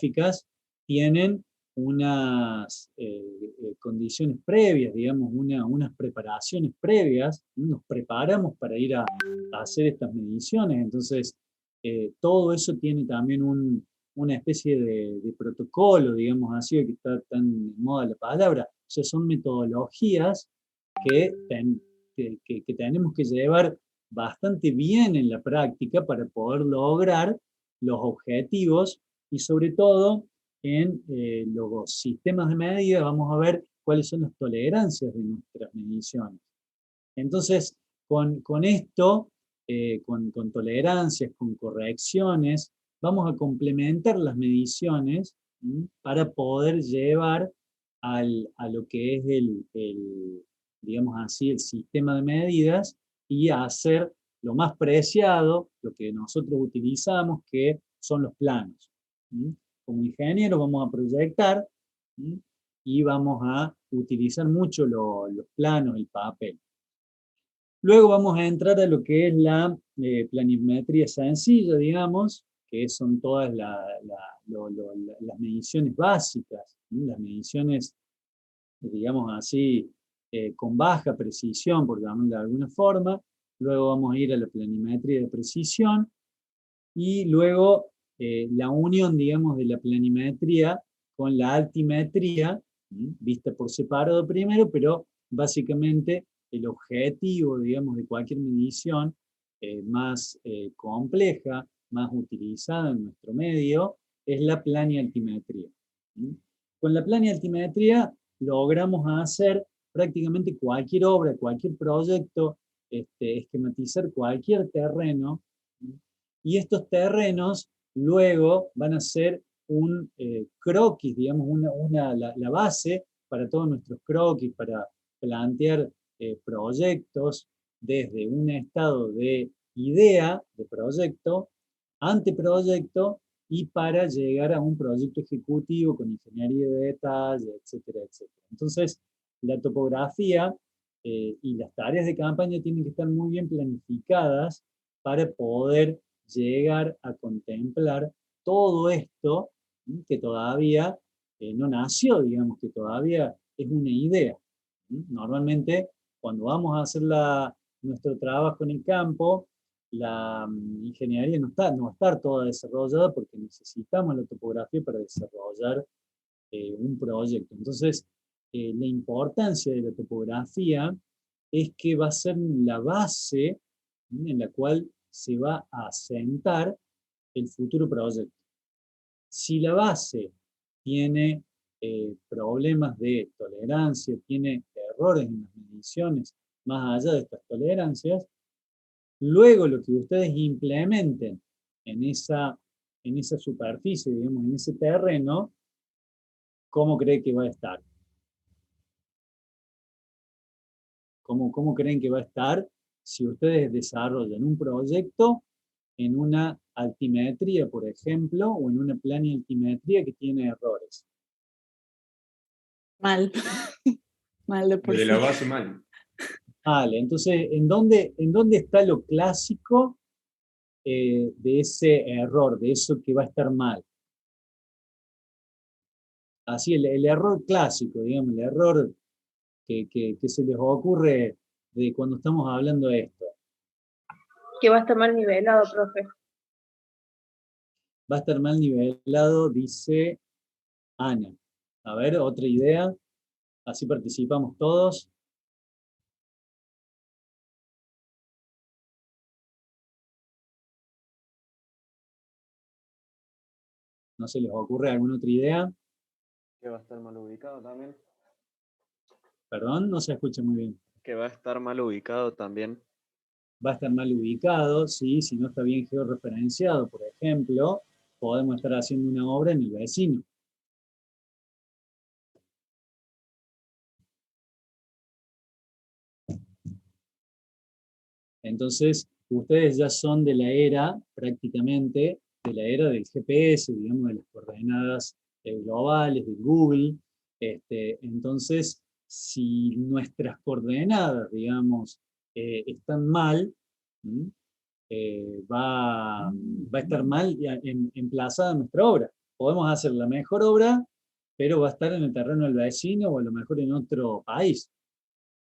gráficas tienen unas condiciones previas, digamos, unas preparaciones previas, nos preparamos para ir a hacer estas mediciones, entonces todo eso tiene también una especie de protocolo, digamos así, que está tan de moda la palabra, o sea, son metodologías que tenemos que llevar bastante bien en la práctica para poder lograr los objetivos y sobre todo en los sistemas de medida vamos a ver cuáles son las tolerancias de nuestras mediciones. Entonces, con esto, con tolerancias, con correcciones, vamos a complementar las mediciones para poder llevar a lo que es digamos así, el sistema de medidas y hacer lo más preciado, lo que nosotros utilizamos, que son los planos. Como ingeniero vamos a proyectar y vamos a utilizar mucho los planos, el papel. Luego vamos a entrar a lo que es la planimetría sencilla, digamos, que son todas las mediciones básicas, las mediciones, digamos así, con baja precisión, por llamarlo de alguna forma. Luego vamos a ir a la planimetría de precisión y luego la unión, digamos, de la planimetría con la altimetría, vista por separado primero, pero básicamente el objetivo, digamos, de cualquier medición más compleja, más utilizada en nuestro medio, es la planialtimetría. Con la planialtimetría logramos hacer prácticamente cualquier obra, cualquier proyecto, esquematizar cualquier terreno, y estos terrenos luego van a ser un croquis, digamos, la base para todos nuestros croquis, para plantear proyectos desde un estado de idea de proyecto, anteproyecto, y para llegar a un proyecto ejecutivo con ingeniería de detalle, etcétera, etcétera. Entonces, la topografía y las tareas de campaña tienen que estar muy bien planificadas para poder llegar a contemplar todo esto que todavía no nació, digamos, que todavía es una idea. Normalmente, cuando vamos a hacer nuestro trabajo en el campo, la ingeniería no va a estar toda desarrollada porque necesitamos la topografía para desarrollar un proyecto. Entonces, la importancia de la topografía es que va a ser la base en la cual se va a asentar el futuro proyecto. Si la base tiene problemas de tolerancia, tiene errores en las mediciones más allá de estas tolerancias, luego lo que ustedes implementen en esa superficie, digamos, en ese terreno, ¿cómo creen que va a estar? ¿Cómo creen que va a estar si ustedes desarrollan un proyecto en una altimetría, por ejemplo, o en una planialtimetría que tiene errores? Mal. Mal de por Desde sí. la base mal. Vale, entonces, ¿en dónde está lo clásico de ese error, de eso que va a estar mal? Así, el error clásico, digamos, el error que se les ocurre de cuando estamos hablando de esto. Que va a estar mal nivelado, profe. Va a estar mal nivelado, dice Ana. A ver, otra idea. Así participamos todos. ¿No se les ocurre alguna otra idea? Que va a estar mal ubicado también. Perdón, no se escucha muy bien. Que va a estar mal ubicado también. Va a estar mal ubicado, ¿sí? Si no está bien georreferenciado, por ejemplo, podemos estar haciendo una obra en el vecino. Entonces, ustedes ya son de la era, prácticamente, de la era del GPS, digamos, de las coordenadas globales, de Google. Entonces, si nuestras coordenadas, digamos, están mal, va a estar mal emplazada nuestra obra. podemos hacer la mejor obra, pero va a estar en el terreno del vecino o a lo mejor en otro país.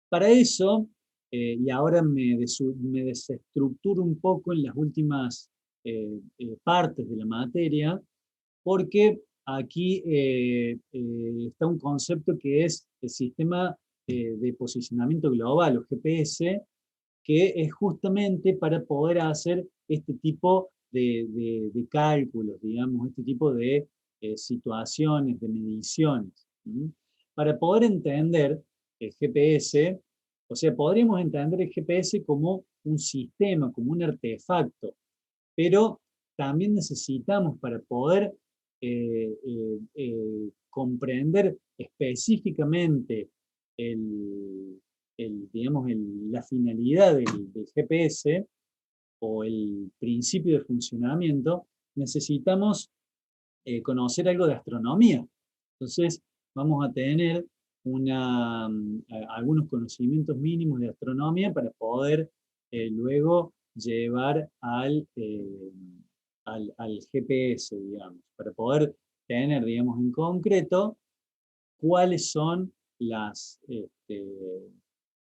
Para eso, y ahora me desestructuro un poco en las últimas partes de la materia, porque aquí está un concepto que es el sistema de posicionamiento global, o GPS, que es justamente para poder hacer este tipo de cálculos, digamos, este tipo de situaciones, de mediciones. ¿Sí? Para poder entender el GPS, o sea, podríamos entender el GPS como un sistema, como un artefacto, pero también necesitamos para poder comprender específicamente digamos, la finalidad del GPS o el principio de funcionamiento, necesitamos conocer algo de astronomía. Entonces, vamos a tener algunos conocimientos mínimos de astronomía para poder luego llevar al GPS, digamos, para poder tener, digamos, en concreto cuáles son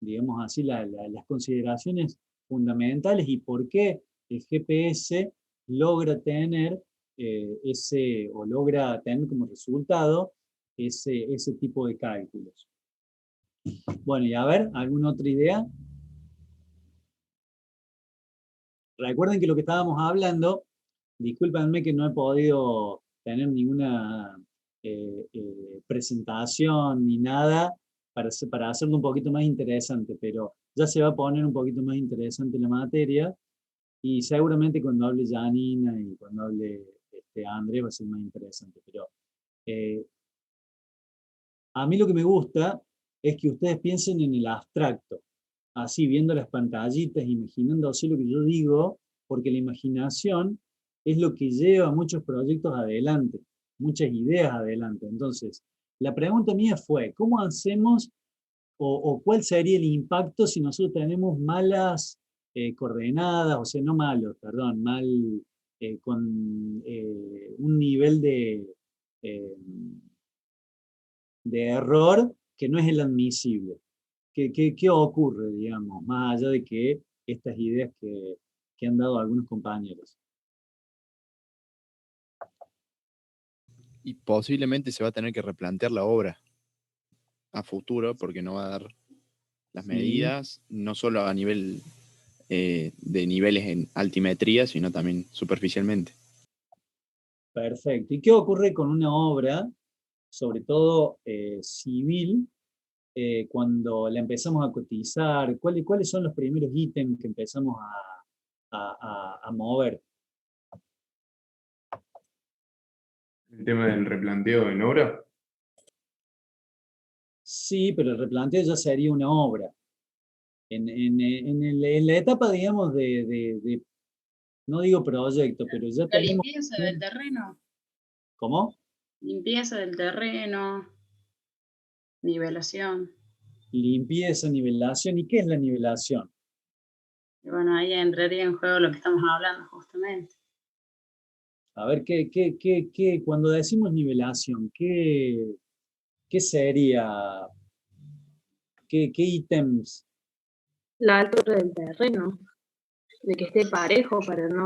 digamos así, las consideraciones fundamentales y por qué el GPS logra tener o logra tener como resultado ese tipo de cálculos. Bueno, y a ver, ¿alguna otra idea? Recuerden que lo que estábamos hablando, discúlpenme que no he podido tener ninguna presentación ni nada para hacerlo un poquito más interesante, pero ya se va a poner un poquito más interesante la materia y seguramente cuando hable Janina y cuando hable Andrés va a ser más interesante. Pero a mí lo que me gusta es que ustedes piensen en el abstracto, así viendo las pantallitas, imaginándose lo que yo digo, porque la imaginación es lo que lleva muchos proyectos adelante, muchas ideas adelante. Entonces, la pregunta mía fue, ¿cómo hacemos o cuál sería el impacto si nosotros tenemos malas coordenadas, o sea, no malos, perdón, con un nivel eh, de error que no es el admisible? ¿Qué ocurre, digamos, más allá de que estas ideas que han dado algunos compañeros? Y posiblemente se va a tener que replantear la obra a futuro porque no va a dar las Sí. medidas, no solo a nivel de niveles en altimetría, sino también superficialmente. Perfecto. ¿Y qué ocurre con una obra, sobre todo civil, cuando la empezamos a cotizar? ¿Cuáles son los primeros ítems que empezamos a mover? El tema del replanteo en obra. Sí, pero el replanteo ya sería una obra. En la etapa, digamos, no digo proyecto, pero ya La tenemos... limpieza del terreno. ¿Cómo? Limpieza del terreno. Nivelación. Limpieza, nivelación. ¿Y qué es la nivelación? Y bueno, ahí entraría en juego lo que estamos hablando justamente. A ver, cuando decimos nivelación, ¿qué sería? ¿Qué ítems? La altura del terreno, de que esté parejo para no,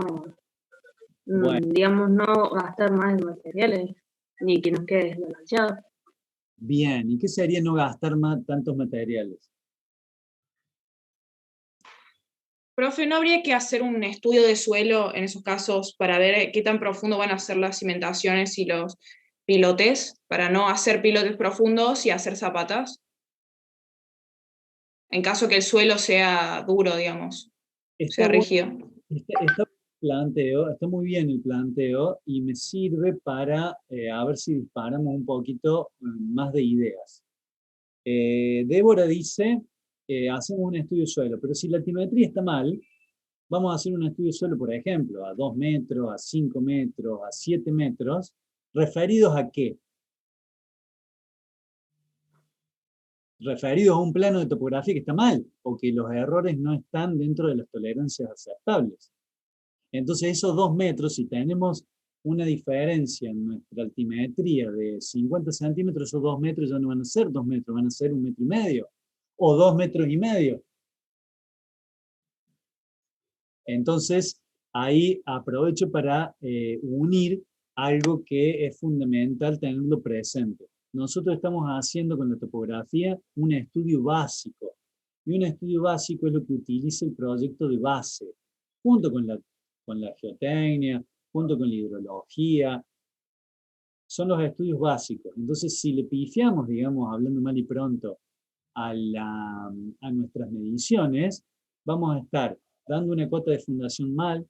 Bueno. digamos, no gastar más en materiales, ni que nos quede desbalanceado. Bien, ¿y qué sería no gastar tantos materiales? Profe, ¿no habría que hacer un estudio de suelo en esos casos para ver qué tan profundo van a ser las cimentaciones y los pilotes, para no hacer pilotes profundos y hacer zapatas? En caso que el suelo sea duro, digamos, sea rígido. Está muy bien el planteo y me sirve para a ver si disparamos un poquito más de ideas. Débora dice, hacemos un estudio de suelo, pero si la altimetría está mal, vamos a hacer un estudio de suelo, por ejemplo, a 2 metros, a 5 metros, a 7 metros, ¿referidos a qué? Referidos a un plano de topografía que está mal, o que los errores no están dentro de las tolerancias aceptables. Entonces, esos 2 metros, si tenemos una diferencia en nuestra altimetría de 50 centímetros o 2 metros, ya no van a ser 2 metros, van a ser 1,5 metros, o 2,5 metros. Entonces, ahí aprovecho para unir algo que es fundamental tenerlo presente. Nosotros estamos haciendo con la topografía un estudio básico, y un estudio básico es lo que utiliza el proyecto de base, junto con la geotecnia, junto con la hidrología, son los estudios básicos. Entonces, si le pifiamos, digamos, hablando mal y pronto, a nuestras mediciones, vamos a estar dando una cota de fundación mal,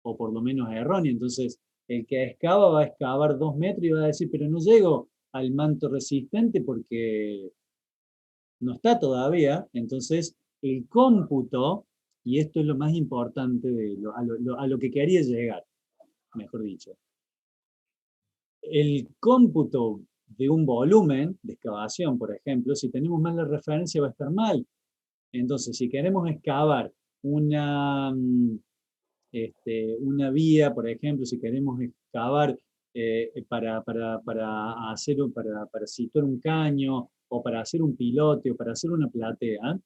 o por lo menos errónea. Entonces, el que excava va a excavar 2 metros y va a decir, pero no llego al manto resistente porque no está todavía. Entonces, el cómputo, y esto es lo más importante a lo que quería llegar, mejor dicho, el cómputo de un volumen de excavación, por ejemplo, si tenemos mal la referencia va a estar mal. Entonces, si queremos excavar una vía, por ejemplo, si queremos excavar para situar un caño, o para hacer un pilote, o para hacer una platea,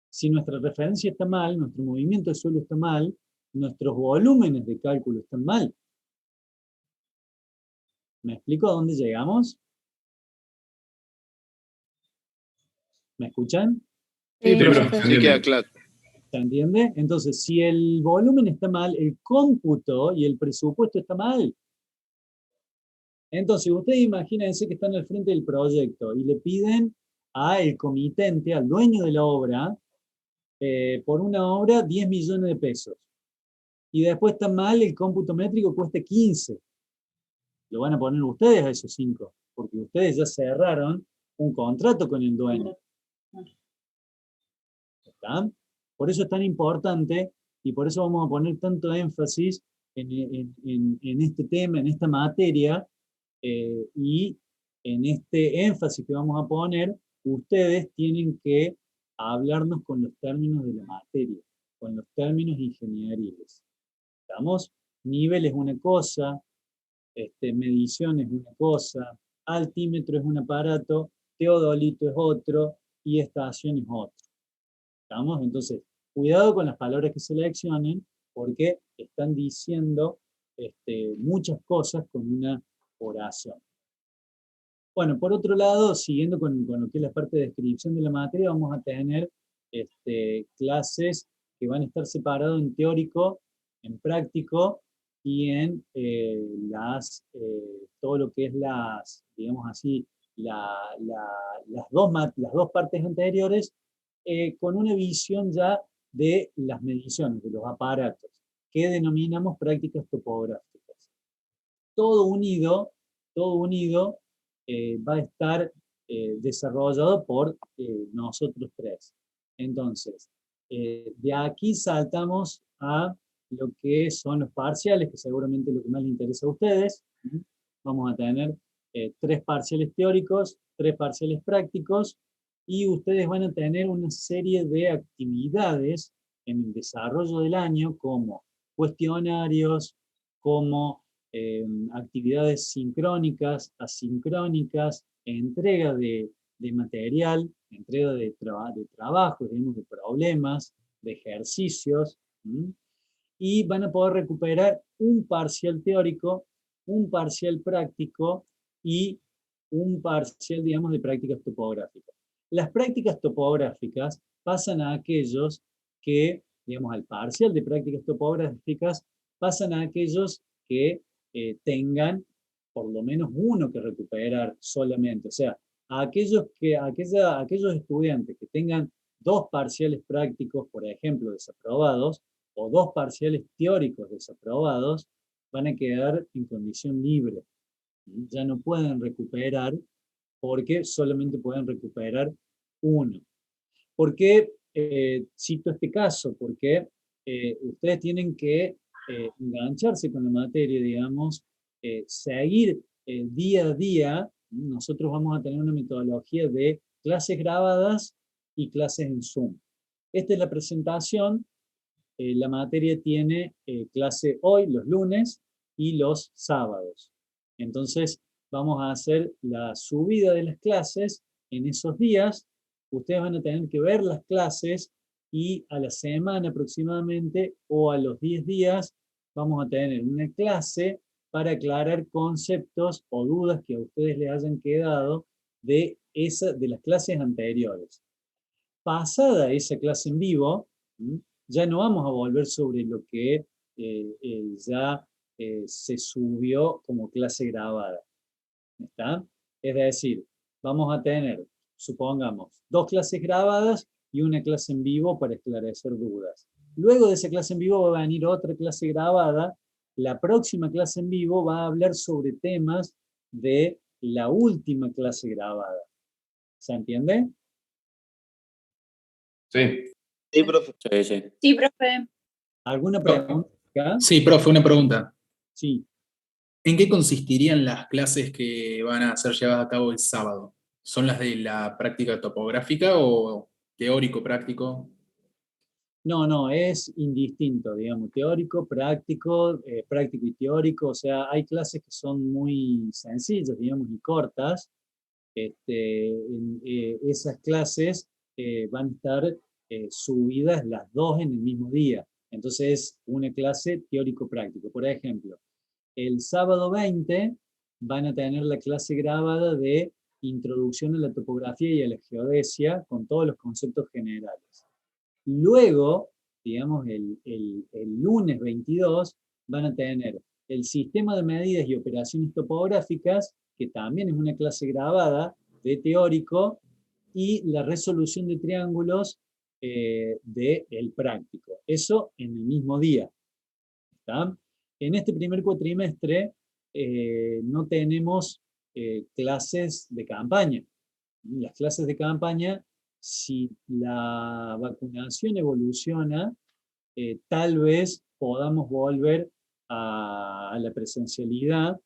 si nuestra referencia está mal, nuestro movimiento de suelo está mal, nuestros volúmenes de cálculo están mal. ¿Me explico a dónde llegamos? ¿Me escuchan? Sí, pero profe. sí queda claro. ¿Se entiende? Entonces, si el volumen está mal, el cómputo y el presupuesto está mal. Entonces, ustedes imagínense que están al frente del proyecto y le piden al comitente, al dueño de la obra, por una obra 10 millones de pesos. Y después está mal, el cómputo métrico cuesta 15. Lo van a poner ustedes a esos 5, porque ustedes ya cerraron un contrato con el dueño. ¿Está? Por eso es tan importante, y por eso vamos a poner tanto énfasis en este tema, en esta materia, y en este énfasis que vamos a poner, ustedes tienen que hablarnos con los términos de la materia, con los términos ingenieriles. ¿Estamos? Nivel es una cosa, medición es una cosa, altímetro es un aparato, teodolito es otro, y estación es otro. ¿Estamos? Entonces, cuidado con las palabras que seleccionen, porque están diciendo muchas cosas con una oración. Bueno, por otro lado, siguiendo con lo que es la parte de descripción de la materia, vamos a tener clases que van a estar separadas en teórico, en práctico y en todo lo que es digamos así, las dos partes anteriores, con una visión ya de las mediciones, de los aparatos, que denominamos prácticas topográficas. Todo unido va a estar desarrollado por nosotros tres. Entonces, de aquí saltamos a lo que son los parciales, que seguramente es lo que más les interesa a ustedes. Vamos a tener 3 parciales teóricos, 3 parciales prácticos, y ustedes van a tener una serie de actividades en el desarrollo del año, como cuestionarios, como actividades sincrónicas, asincrónicas, entrega de material, entrega de trabajos, digamos, de problemas, de ejercicios, y van a poder recuperar un parcial teórico, un parcial práctico y un parcial, digamos, de prácticas topográficas. Las prácticas topográficas pasan a aquellos que, digamos, al parcial de prácticas topográficas, pasan a aquellos que tengan por lo menos uno que recuperar solamente. O sea, a aquellos estudiantes que tengan 2 parciales prácticos, por ejemplo, desaprobados, o 2 parciales teóricos desaprobados, van a quedar en condición libre. Ya no pueden recuperar porque solamente pueden recuperar uno. ¿Por qué cito este caso? Porque ustedes tienen que engancharse con la materia, digamos, seguir día a día. Nosotros vamos a tener una metodología de clases grabadas y clases en Zoom. Esta es la presentación. La materia tiene clase hoy, los lunes, y los sábados. Entonces, vamos a hacer la subida de las clases en esos días. Ustedes van a tener que ver las clases y a la semana aproximadamente o a los 10 días vamos a tener una clase para aclarar conceptos o dudas que a ustedes les hayan quedado de las clases anteriores. Pasada esa clase en vivo, ya no vamos a volver sobre lo que ya se subió como clase grabada. ¿Está? Es decir, vamos a tener, supongamos, 2 clases grabadas y una clase en vivo para esclarecer dudas. Luego de esa clase en vivo va a venir otra clase grabada. La próxima clase en vivo va a hablar sobre temas de la última clase grabada. ¿Se entiende? Sí. Sí, profe. Sí, sí. Sí, profe. ¿Alguna pregunta acá? Sí, profe, una pregunta. Sí. ¿En qué consistirían las clases que van a ser llevadas a cabo el sábado? ¿Son las de la práctica topográfica o teórico-práctico? No, es indistinto, digamos, teórico, práctico, práctico y teórico. O sea, hay clases que son muy sencillas, digamos, y cortas. Esas clases van a estar subidas las dos en el mismo día. Entonces, una clase teórico-práctico. Por ejemplo, el sábado 20 van a tener la clase grabada de Introducción a la Topografía y a la Geodesia con todos los conceptos generales. Luego, digamos, el lunes 22 van a tener el sistema de medidas y operaciones topográficas, que también es una clase grabada de teórico, y la resolución de triángulos del práctico. Eso en el mismo día. ¿Está? En este primer cuatrimestre no tenemos clases de campaña. Las clases de campaña, si la vacunación evoluciona, tal vez podamos volver a la presencialidad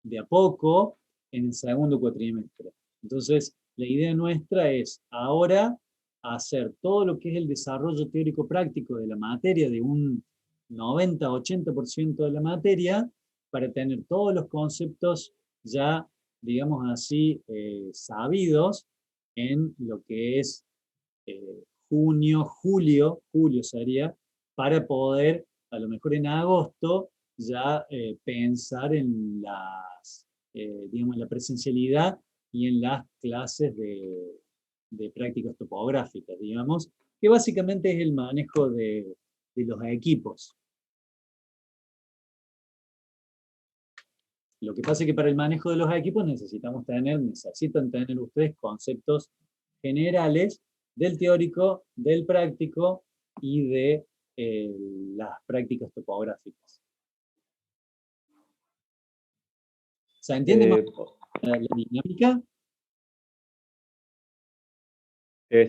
de a poco en el segundo cuatrimestre. Entonces, la idea nuestra es ahora hacer todo lo que es el desarrollo teórico-práctico de la materia, de un 90-80% de la materia, para tener todos los conceptos ya, digamos así, sabidos en lo que es julio sería, para poder, a lo mejor en agosto, ya pensar en digamos, la presencialidad y en las clases de prácticas topográficas, digamos, que básicamente es el manejo de los equipos. Lo que pasa es que para el manejo de los equipos necesitan tener ustedes conceptos generales del teórico, del práctico y de las prácticas topográficas. ¿Se entiende más la dinámica?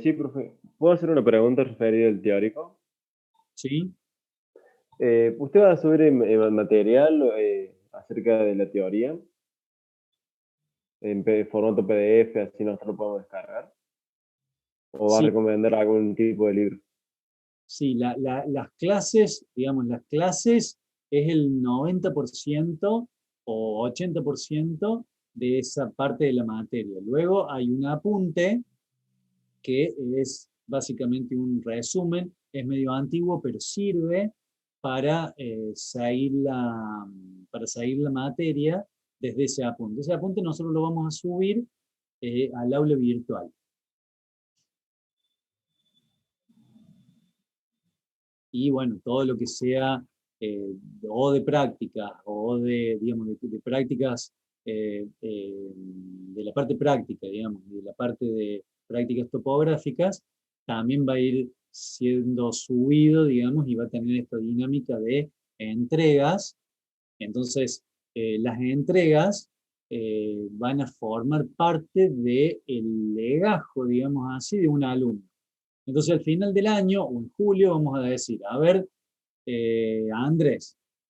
Sí, profe. ¿Puedo hacer una pregunta referida al teórico? Sí. ¿Usted va a subir material acerca de la teoría en formato PDF, así nosotros lo podemos descargar? ¿O va a Sí. recomendar algún tipo de libro? Sí, las clases, digamos, las clases es el 90% o 80% de esa parte de la materia. Luego hay un apunte que es básicamente un resumen, es medio antiguo, pero sirve para seguir la materia desde ese apunte. Ese apunte nosotros lo vamos a subir al aula virtual. Y bueno, todo lo que sea o de prácticas o digamos, de prácticas de la parte práctica, digamos, de la parte de prácticas topográficas, también va a ir siendo subido, digamos, y va a tener esta dinámica de entregas. Entonces, las entregas van a formar parte del legajo, digamos así, de un alumno. Entonces, al final del año, o en julio, vamos a decir, a ver,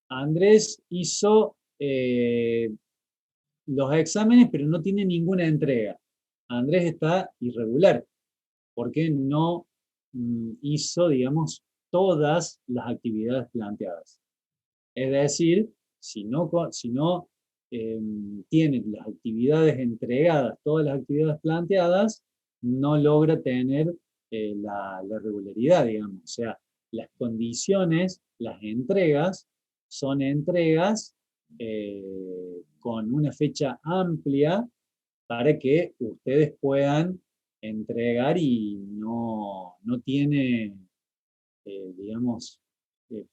Andrés hizo los exámenes, pero no tiene ninguna entrega. Andrés está irregular, porque no hizo, digamos, todas las actividades planteadas. Es decir, si no tiene las actividades entregadas, todas las actividades planteadas, no logra tener la regularidad, digamos. O sea, las condiciones, las entregas, son entregas con una fecha amplia para que ustedes puedan entregar y no tiene, digamos,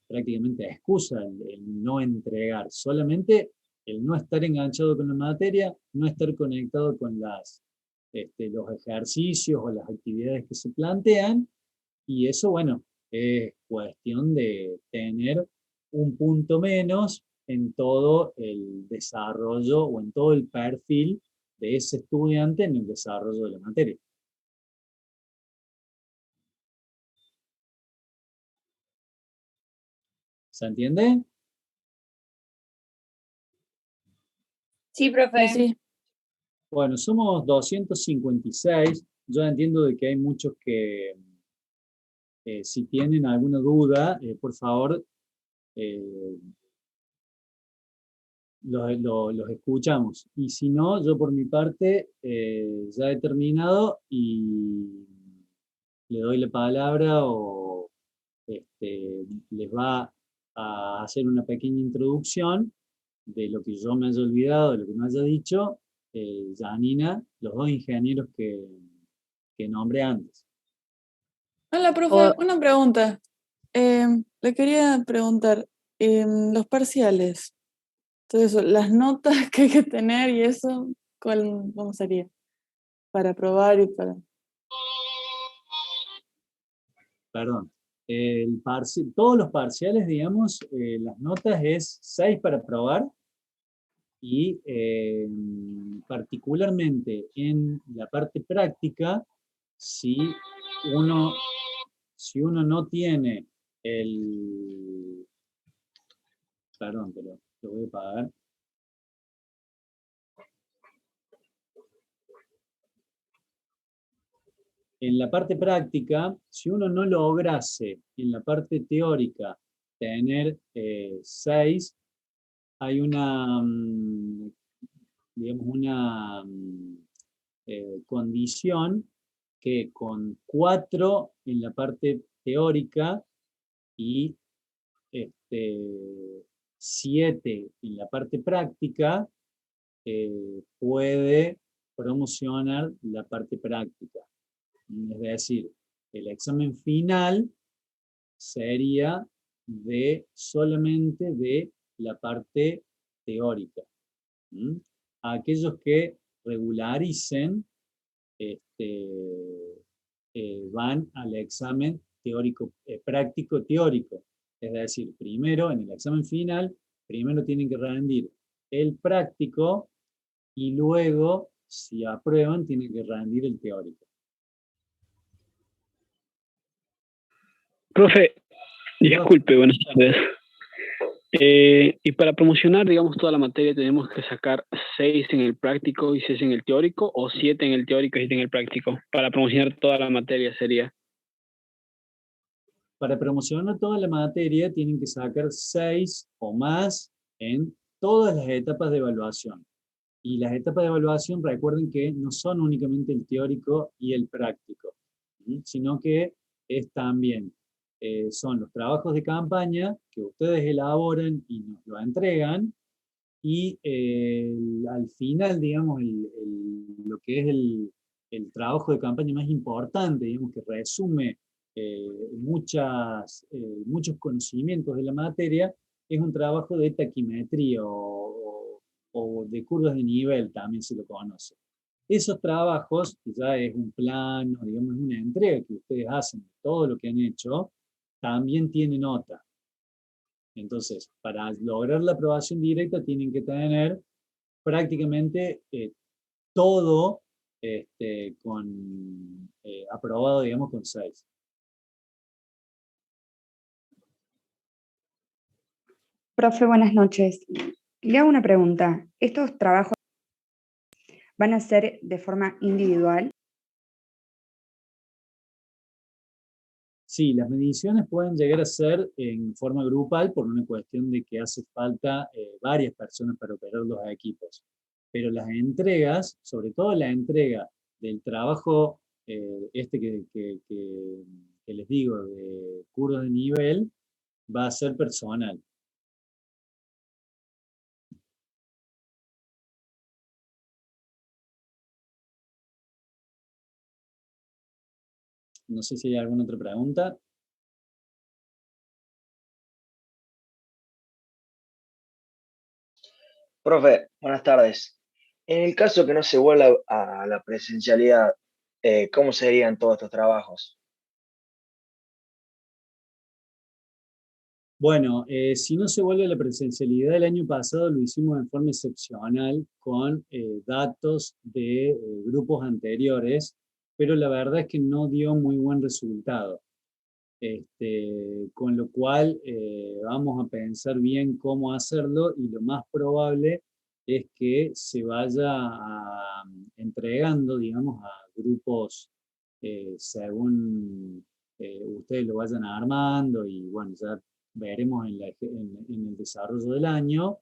prácticamente excusa el no entregar, solamente el no estar enganchado con la materia, no estar conectado con los ejercicios o las actividades que se plantean, y eso, bueno, es cuestión de tener un punto menos en todo el desarrollo o en todo el perfil de ese estudiante en el desarrollo de la materia. ¿Se entiende? Sí, profe. Sí. Bueno, somos 256. Yo entiendo de que hay muchos que, si tienen alguna duda, por favor, los escuchamos. Y si no, yo por mi parte ya he terminado y le doy la palabra o les va a hacer una pequeña introducción de lo que yo me haya olvidado, de lo que me haya dicho, Janina, los dos ingenieros que nombré antes. Hola, profe, O- una pregunta. Le quería preguntar, los parciales, todo eso, las notas que hay que tener y eso, ¿cómo sería? Para aprobar y para... Perdón. Todos los parciales, digamos, las notas es 6 para aprobar y particularmente en la parte práctica, si uno no tiene perdón, pero lo voy a pagar. En la parte práctica, si uno no lograse en la parte teórica tener 6, hay una, digamos, una condición que con 4 en la parte teórica y 7 en la parte práctica, puede promocionar la parte práctica. Es decir, el examen final sería solamente de la parte teórica. Aquellos que regularicen van al examen teórico, práctico teórico. Es decir, primero en el examen final, primero tienen que rendir el práctico y luego, si aprueban, tienen que rendir el teórico. Profe, disculpe, buenas tardes. Y para promocionar, digamos, toda la materia, ¿tenemos que sacar 6 en el práctico y 6 en el teórico, o 7 en el teórico y 7 en el práctico? Para promocionar toda la materia sería. Para promocionar toda la materia tienen que sacar 6 o más en todas las etapas de evaluación. Y las etapas de evaluación, recuerden que no son únicamente el teórico y el práctico, sino que es también, son los trabajos de campaña que ustedes elaboran y nos lo entregan, y al final, digamos, lo que es el trabajo de campaña más importante, digamos, que resume muchos conocimientos de la materia, es un trabajo de taquimetría o de curvas de nivel, también se lo conoce. Esos trabajos, que ya es un plano, digamos, es una entrega que ustedes hacen de todo lo que han hecho, también tiene nota. Entonces, para lograr la aprobación directa tienen que tener prácticamente todo aprobado, digamos, con 6. Profe, buenas noches. Le hago una pregunta. ¿Estos trabajos van a ser de forma individual? Sí, las mediciones pueden llegar a ser en forma grupal por una cuestión de que hace falta varias personas para operar los equipos. Pero las entregas, sobre todo la entrega del trabajo que les digo, de cursos de nivel, va a ser personal. No sé si hay alguna otra pregunta. Profe, buenas tardes. En el caso que no se vuelva a la presencialidad, ¿cómo serían todos estos trabajos? Bueno, si no se vuelve a la presencialidad, el año pasado lo hicimos en forma excepcional con datos de grupos anteriores, pero la verdad es que no dio muy buen resultado. Con lo cual vamos a pensar bien cómo hacerlo y lo más probable es que se vaya entregando, digamos, a grupos según ustedes lo vayan armando y bueno, ya veremos en el desarrollo del año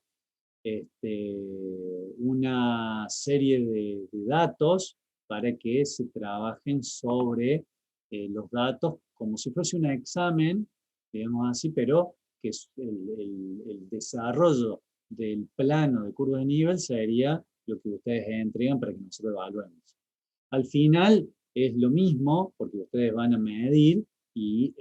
una serie de datos para que se trabajen sobre los datos como si fuese un examen, digamos así, pero que el desarrollo del plano de curva de nivel sería lo que ustedes entregan para que nosotros evaluemos. Al final es lo mismo, porque ustedes van a medir y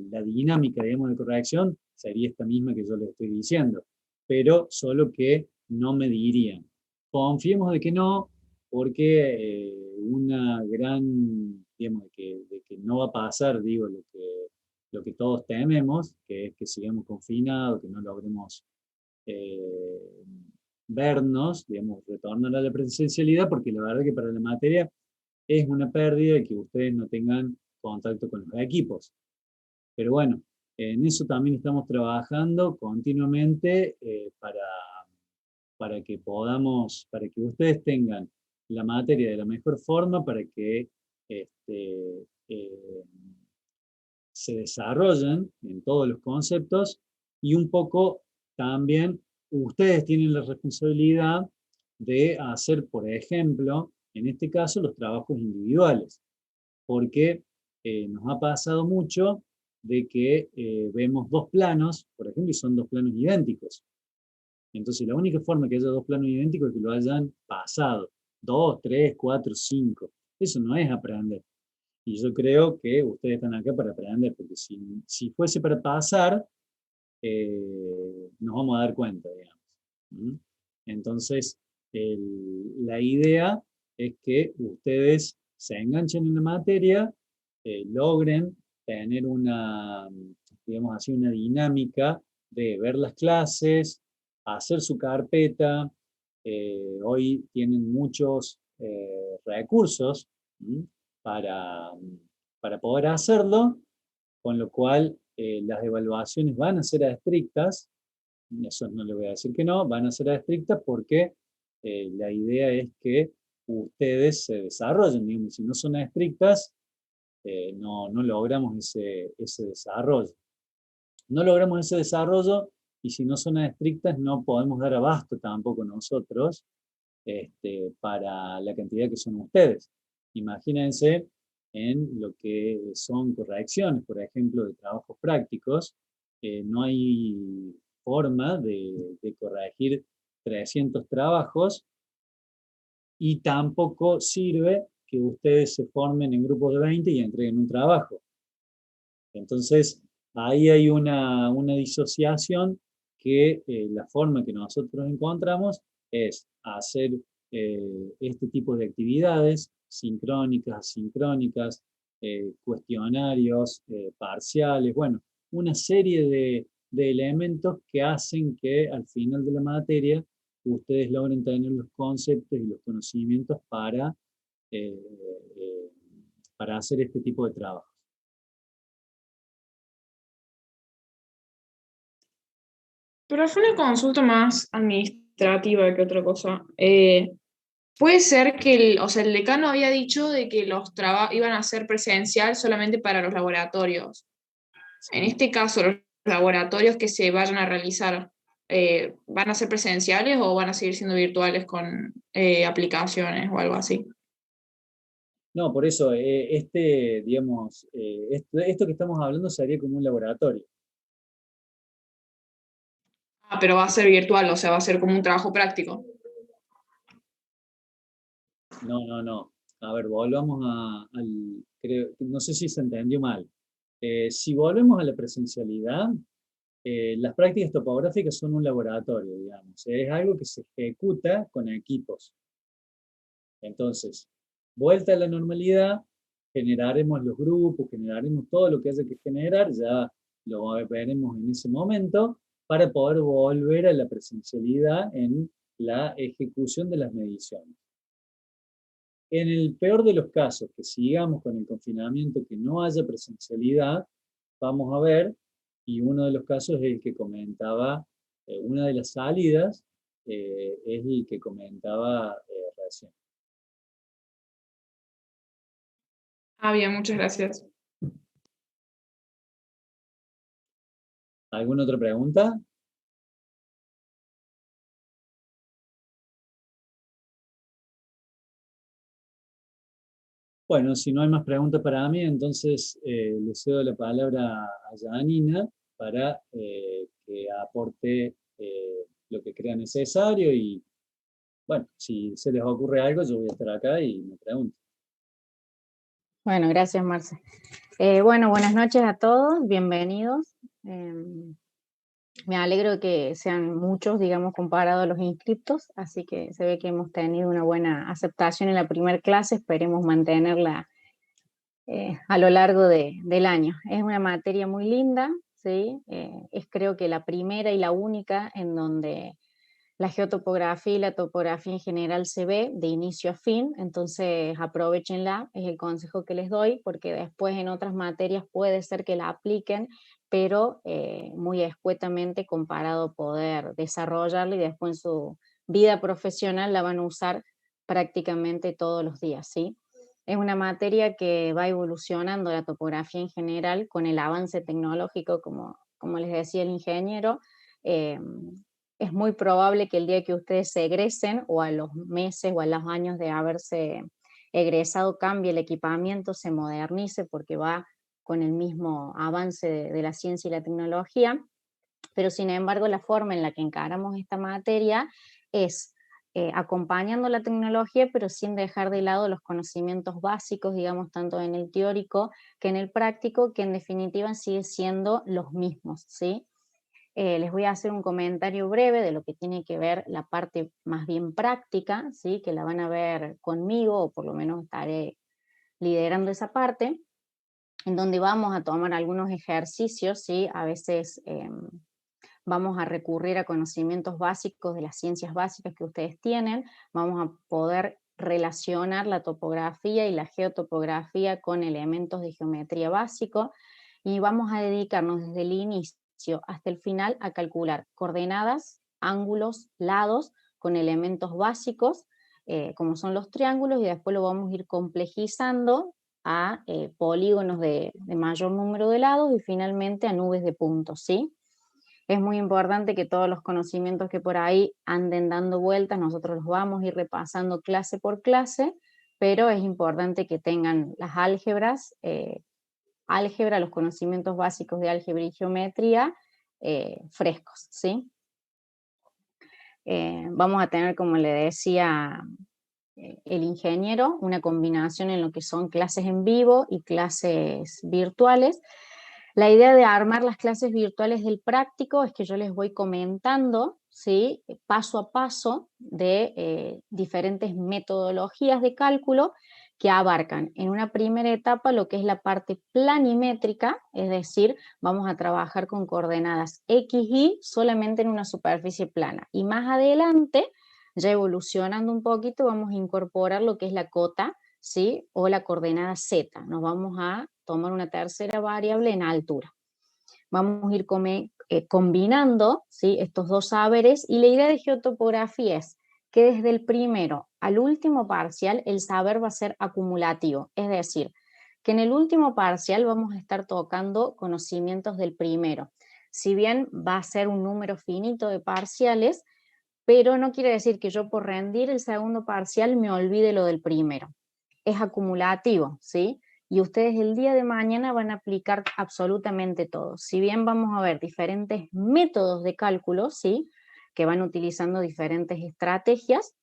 la dinámica, digamos, de corrección sería esta misma que yo les estoy diciendo, pero solo que no medirían. Confiemos de que no, porque una gran, digamos, de que no va a pasar, digo, lo que todos tememos, que es que sigamos confinados, que no logremos vernos, digamos, retornar a la presencialidad, porque la verdad que para la materia es una pérdida que ustedes no tengan contacto con los equipos. Pero bueno, en eso también estamos trabajando continuamente para que podamos, para que ustedes tengan la materia de la mejor forma, para que se desarrollen en todos los conceptos y un poco también ustedes tienen la responsabilidad de hacer, por ejemplo, en este caso, los trabajos individuales, porque nos ha pasado mucho de que vemos dos planos, por ejemplo, y son dos planos idénticos. Entonces, la única forma que haya dos planos idénticos es que lo hayan pasado. 2, 3, 4, 5. Eso no es aprender. Y yo creo que ustedes están acá para aprender, porque si fuese para pasar, nos vamos a dar cuenta, digamos. ¿Mm? Entonces, la idea es que ustedes se enganchen en la materia, logren tener una, digamos así, una dinámica de ver las clases, hacer su carpeta. Hoy tienen muchos recursos para, para poder hacerlo, con lo cual las evaluaciones van a ser estrictas, eso no le voy a decir que no, van a ser estrictas porque la idea es que ustedes se desarrollen, digamos, si no son estrictas, no logramos ese desarrollo. No logramos ese desarrollo y si no son estrictas no podemos dar abasto tampoco nosotros para la cantidad que son ustedes. Imagínense en lo que son correcciones, por ejemplo, de trabajos prácticos, no hay forma de corregir 300 trabajos y tampoco sirve que ustedes se formen en grupos de 20 y entreguen un trabajo. Entonces, ahí hay una disociación que la forma que nosotros encontramos es hacer este tipo de actividades sincrónicas, asincrónicas, cuestionarios, parciales, bueno, una serie de elementos que hacen que al final de la materia ustedes logren tener los conceptos y los conocimientos eh, para hacer este tipo de trabajo. Pero fue una consulta más administrativa que otra cosa. Puede ser que el decano había dicho de que los trabajos iban a ser presencial solamente para los laboratorios. En este caso, los laboratorios que se vayan a realizar, ¿van a ser presenciales o van a seguir siendo virtuales con aplicaciones o algo así? No, por eso, digamos, esto que estamos hablando sería como un laboratorio. Ah, pero va a ser virtual, o sea, va a ser como un trabajo práctico. No. A ver, volvamos no sé si se entendió mal. Si volvemos a la presencialidad, las prácticas topográficas son un laboratorio, digamos. Es algo que se ejecuta con equipos. Entonces, vuelta a la normalidad, generaremos los grupos, generaremos todo lo que haya que generar, ya lo veremos en ese momento, para poder volver a la presencialidad en la ejecución de las mediciones. En el peor de los casos, que sigamos con el confinamiento, que no haya presencialidad, vamos a ver, y uno de los casos es el que comentaba, una de las salidas es el que comentaba recién. Ah, bien, muchas gracias. ¿Alguna otra pregunta? Bueno, si no hay más preguntas para mí, entonces le cedo la palabra a Janina para que aporte lo que crea necesario y, bueno, si se les ocurre algo, yo voy a estar acá y me pregunto. Bueno, gracias, Marce. Bueno, buenas noches a todos, bienvenidos. Me alegro que sean muchos, digamos, comparado a los inscriptos, así que se ve que hemos tenido una buena aceptación en la primera clase, esperemos mantenerla a lo largo del año. Es una materia muy linda, ¿sí? Es creo que la primera y la única en donde la geotopografía y la topografía en general se ve de inicio a fin, entonces aprovechenla, es el consejo que les doy, porque después en otras materias puede ser que la apliquen, pero muy escuetamente comparado a poder desarrollarla y después en su vida profesional la van a usar prácticamente todos los días, ¿sí? Es una materia que va evolucionando la topografía en general con el avance tecnológico, como les decía el ingeniero. Es muy probable que el día que ustedes se egresen o a los meses o a los años de haberse egresado cambie el equipamiento, se modernice porque va con el mismo avance de la ciencia y la tecnología, pero sin embargo la forma en la que encaramos esta materia es acompañando la tecnología, pero sin dejar de lado los conocimientos básicos, digamos, tanto en el teórico que en el práctico, que en definitiva siguen siendo los mismos, ¿sí? Les voy a hacer un comentario breve de lo que tiene que ver la parte más bien práctica, ¿sí? Que la van a ver conmigo, o por lo menos estaré liderando esa parte, en donde vamos a tomar algunos ejercicios, ¿sí? A veces vamos a recurrir a conocimientos básicos de las ciencias básicas que ustedes tienen, vamos a poder relacionar la topografía y la geotopografía con elementos de geometría básico, y vamos a dedicarnos desde el inicio hasta el final a calcular coordenadas, ángulos, lados, con elementos básicos, como son los triángulos, y después lo vamos a ir complejizando a polígonos de mayor número de lados y finalmente a nubes de puntos, ¿sí? Es muy importante que todos los conocimientos que por ahí anden dando vueltas, nosotros los vamos a ir repasando clase por clase, pero es importante que tengan las álgebras, álgebra, los conocimientos básicos de álgebra y geometría frescos, ¿sí? Vamos a tener, como le decía el ingeniero, una combinación en lo que son clases en vivo y clases virtuales. La idea de armar las clases virtuales del práctico es que yo les voy comentando, ¿sí? Paso a paso de diferentes metodologías de cálculo que abarcan en una primera etapa lo que es la parte planimétrica, es decir, vamos a trabajar con coordenadas X, Y solamente en una superficie plana. Y más adelante, ya evolucionando un poquito, vamos a incorporar lo que es la cota, ¿sí? O la coordenada Z. Nos vamos a tomar una tercera variable en altura. Vamos a ir combinando, ¿sí? Estos dos saberes, y la idea de geotopografía es que desde el primero al último parcial el saber va a ser acumulativo, es decir, que en el último parcial vamos a estar tocando conocimientos del primero. Si bien va a ser un número finito de parciales, pero no quiere decir que yo por rendir el segundo parcial me olvide lo del primero. Es acumulativo, ¿sí? Y ustedes el día de mañana van a aplicar absolutamente todo. Si bien vamos a ver diferentes métodos de cálculo, ¿sí?, que van utilizando diferentes estrategias,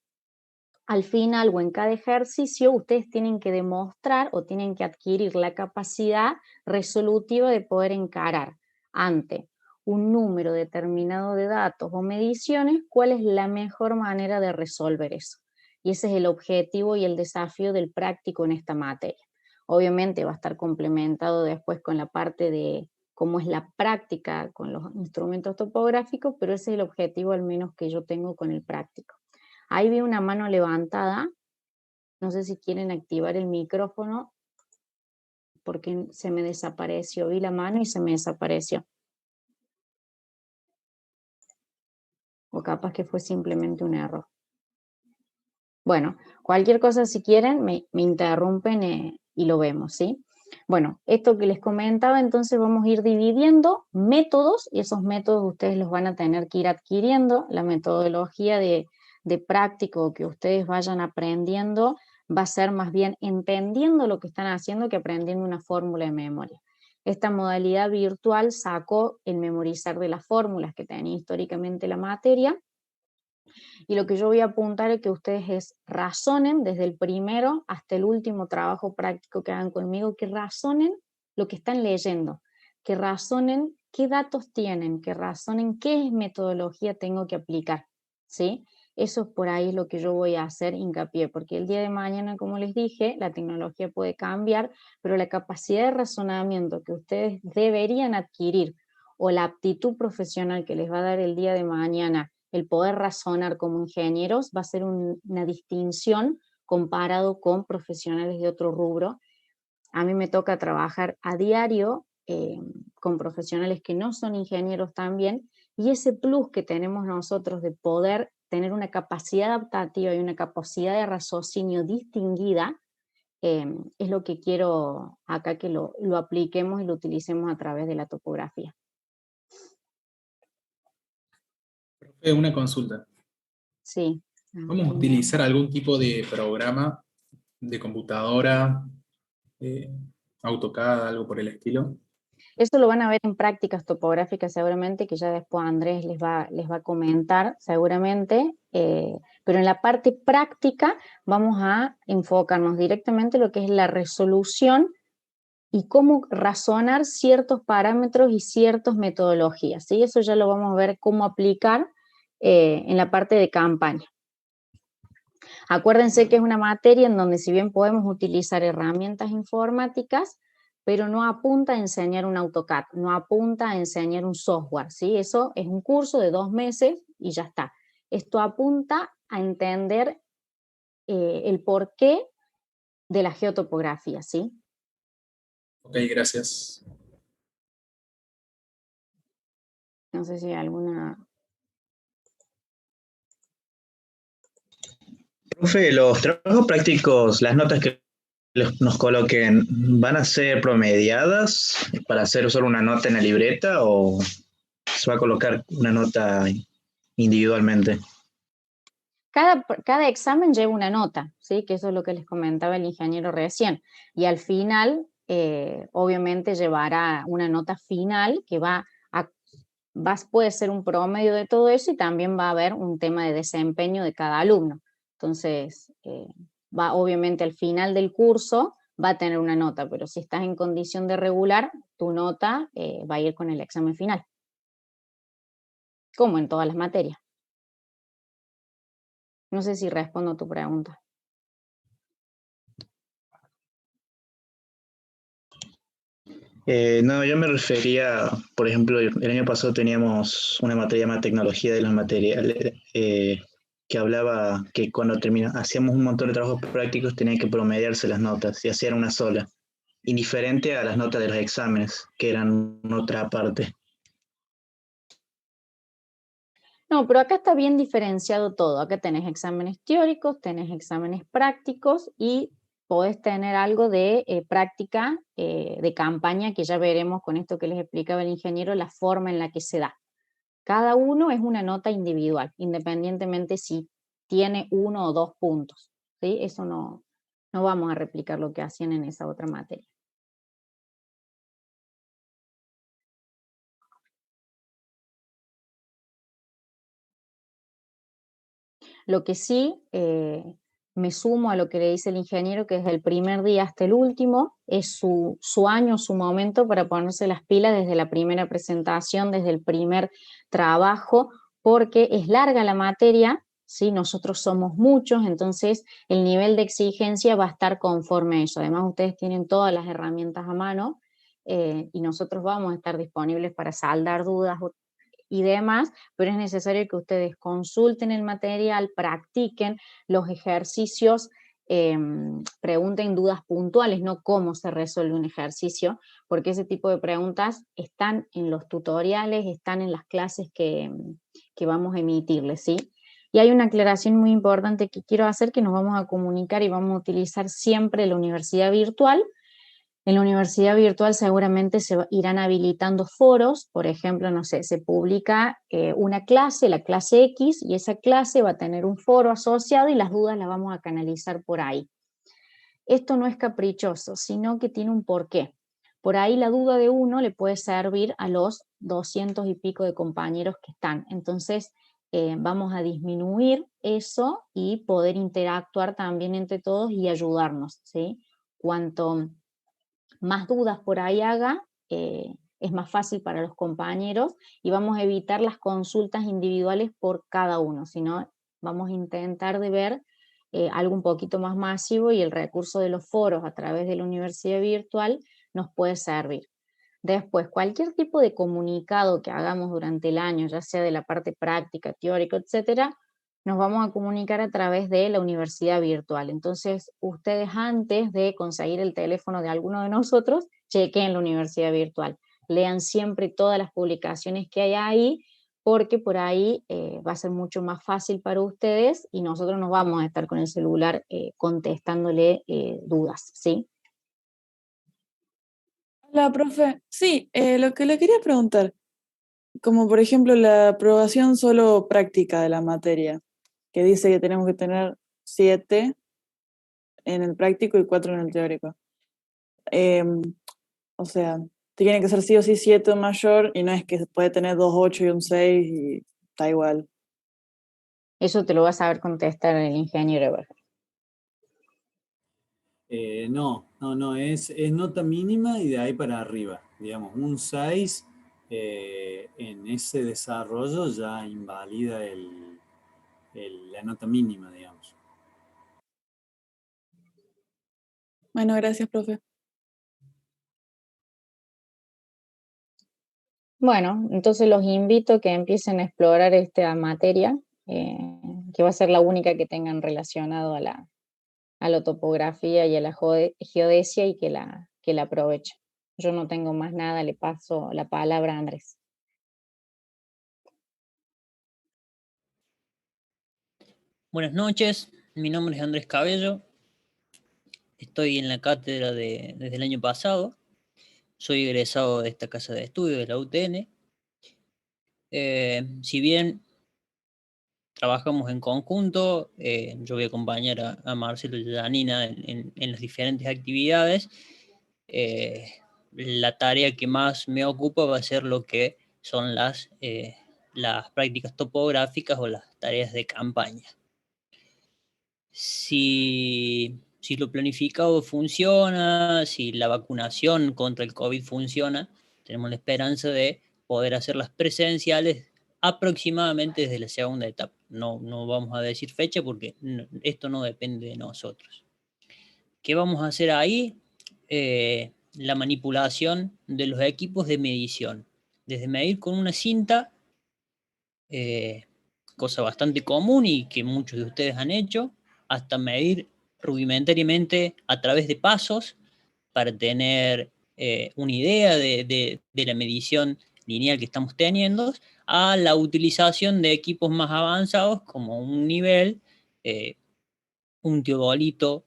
al final o en cada ejercicio ustedes tienen que demostrar o tienen que adquirir la capacidad resolutiva de poder encarar ante un número determinado de datos o mediciones cuál es la mejor manera de resolver eso. Y ese es el objetivo y el desafío del práctico en esta materia. Obviamente va a estar complementado después con la parte de cómo es la práctica con los instrumentos topográficos, pero ese es el objetivo al menos que yo tengo con el práctico. Ahí vi una mano levantada, no sé si quieren activar el micrófono, porque se me desapareció, vi la mano y se me desapareció. O capaz que fue simplemente un error. Bueno, cualquier cosa si quieren me interrumpen y lo vemos, ¿sí? Bueno, esto que les comentaba, entonces vamos a ir dividiendo métodos, y esos métodos ustedes los van a tener que ir adquiriendo. La metodología de práctico que ustedes vayan aprendiendo va a ser más bien entendiendo lo que están haciendo que aprendiendo una fórmula de memoria. Esta modalidad virtual sacó el memorizar de las fórmulas que tenía históricamente la materia, y lo que yo voy a apuntar es que ustedes razonen desde el primero hasta el último trabajo práctico que hagan conmigo, que razonen lo que están leyendo, que razonen qué datos tienen, que razonen qué metodología tengo que aplicar, ¿sí? Eso por ahí es lo que yo voy a hacer hincapié, porque el día de mañana, como les dije, la tecnología puede cambiar, pero la capacidad de razonamiento que ustedes deberían adquirir o la aptitud profesional que les va a dar el día de mañana el poder razonar como ingenieros va a ser una distinción comparado con profesionales de otro rubro. A mí me toca trabajar a diario con profesionales que no son ingenieros también, y ese plus que tenemos nosotros de poder tener una capacidad adaptativa y una capacidad de raciocinio distinguida, es lo que quiero acá que lo apliquemos y lo utilicemos a través de la topografía. Una consulta. Sí. ¿Vamos a utilizar algún tipo de programa de computadora, AutoCAD, algo por el estilo? Eso lo van a ver en prácticas topográficas seguramente, que ya después Andrés les va a comentar seguramente, pero en la parte práctica vamos a enfocarnos directamente en lo que es la resolución y cómo razonar ciertos parámetros y ciertas metodologías, ¿sí? Eso ya lo vamos a ver cómo aplicar en la parte de campaña. Acuérdense que es una materia en donde si bien podemos utilizar herramientas informáticas, pero no apunta a enseñar un AutoCAD, no apunta a enseñar un software, ¿sí? Eso es un curso de 2 meses y ya está. Esto apunta a entender el porqué de la geotopografía, ¿sí? Ok, gracias. No sé si hay alguna... Profe, los trabajos prácticos, las notas que nos coloquen, ¿van a ser promediadas para hacer solo una nota en la libreta o se va a colocar una nota individualmente? Cada examen lleva una nota, ¿sí? Que eso es lo que les comentaba el ingeniero recién. Y al final, obviamente, llevará una nota final que puede ser un promedio de todo eso, y también va a haber un tema de desempeño de cada alumno. Entonces, obviamente al final del curso va a tener una nota, pero si estás en condición de regular, tu nota va a ir con el examen final. Como en todas las materias. No sé si respondo a tu pregunta. No, yo me refería, por ejemplo, el año pasado teníamos una materia más tecnología de los materiales, que hablaba que cuando hacíamos un montón de trabajos prácticos tenían que promediarse las notas y hacían una sola, indiferente a las notas de los exámenes, que eran otra parte. No, pero acá está bien diferenciado todo. Acá tenés exámenes teóricos, tenés exámenes prácticos y podés tener algo de práctica de campaña, que ya veremos con esto que les explicaba el ingeniero, la forma en la que se da. Cada uno es una nota individual, independientemente si tiene 1 o 2 puntos, ¿sí? Eso no vamos a replicar lo que hacían en esa otra materia. Lo que sí, me sumo a lo que le dice el ingeniero, que desde el primer día hasta el último es su año, su momento para ponerse las pilas desde la primera presentación, desde el primer trabajo, porque es larga la materia, ¿sí? Nosotros somos muchos, entonces el nivel de exigencia va a estar conforme a eso. Además, ustedes tienen todas las herramientas a mano y nosotros vamos a estar disponibles para saldar dudas y demás, pero es necesario que ustedes consulten el material, practiquen los ejercicios, pregunten dudas puntuales, no cómo se resuelve un ejercicio, porque ese tipo de preguntas están en los tutoriales, están en las clases que vamos a emitirles, ¿sí? Y hay una aclaración muy importante que quiero hacer, que nos vamos a comunicar y vamos a utilizar siempre la universidad virtual. En la universidad virtual seguramente se irán habilitando foros, por ejemplo, no sé, se publica una clase, la clase X, y esa clase va a tener un foro asociado y las dudas las vamos a canalizar por ahí. Esto no es caprichoso, sino que tiene un porqué. Por ahí la duda de uno le puede servir a los 200 y pico de compañeros que están. Entonces, vamos a disminuir eso y poder interactuar también entre todos y ayudarnos, ¿sí? Cuanto más dudas por ahí haga, es más fácil para los compañeros y vamos a evitar las consultas individuales por cada uno, sino vamos a intentar de ver algo un poquito más masivo, y el recurso de los foros a través de la universidad virtual nos puede servir. Después, cualquier tipo de comunicado que hagamos durante el año, ya sea de la parte práctica, teórica, etcétera, nos vamos a comunicar a través de la universidad virtual. Entonces, ustedes, antes de conseguir el teléfono de alguno de nosotros, chequen la universidad virtual. Lean siempre todas las publicaciones que hay ahí, porque por ahí va a ser mucho más fácil para ustedes y nosotros nos vamos a estar con el celular contestándole dudas, ¿sí? Hola, profe. Sí, lo que le quería preguntar, como por ejemplo la aprobación solo práctica de la materia, que dice que tenemos que tener 7 en el práctico y 4 en el teórico. O sea, tiene que ser sí o sí 7 o mayor, y no es que puede tener 2, 8 y un 6 y está igual. Eso te lo va a saber contestar el ingeniero Eberhard. No, es nota mínima y de ahí para arriba. Digamos, un 6 en ese desarrollo ya invalida la nota mínima, digamos. Bueno, gracias, profe. Bueno, entonces los invito a que empiecen a explorar esta materia, que va a ser la única que tengan relacionado a la topografía y a la geodesia, y que la aprovechen. Yo no tengo más nada, le paso la palabra a Andrés. Buenas noches, mi nombre es Andrés Cabello, estoy en la cátedra desde el año pasado, soy egresado de esta casa de estudio de la UTN. Si bien trabajamos en conjunto, yo voy a acompañar a Marcelo y a Janina en las diferentes actividades. La tarea que más me ocupa va a ser lo que son las prácticas topográficas o las tareas de campaña. Si lo planificado funciona, si la vacunación contra el COVID funciona, tenemos la esperanza de poder hacerlas presenciales aproximadamente desde la segunda etapa. No vamos a decir fecha porque esto no depende de nosotros. ¿Qué vamos a hacer ahí? La manipulación de los equipos de medición. Desde medir con una cinta, cosa bastante común y que muchos de ustedes han hecho, hasta medir rudimentariamente a través de pasos para tener una idea de la medición lineal que estamos teniendo, a la utilización de equipos más avanzados como un nivel, un teodolito,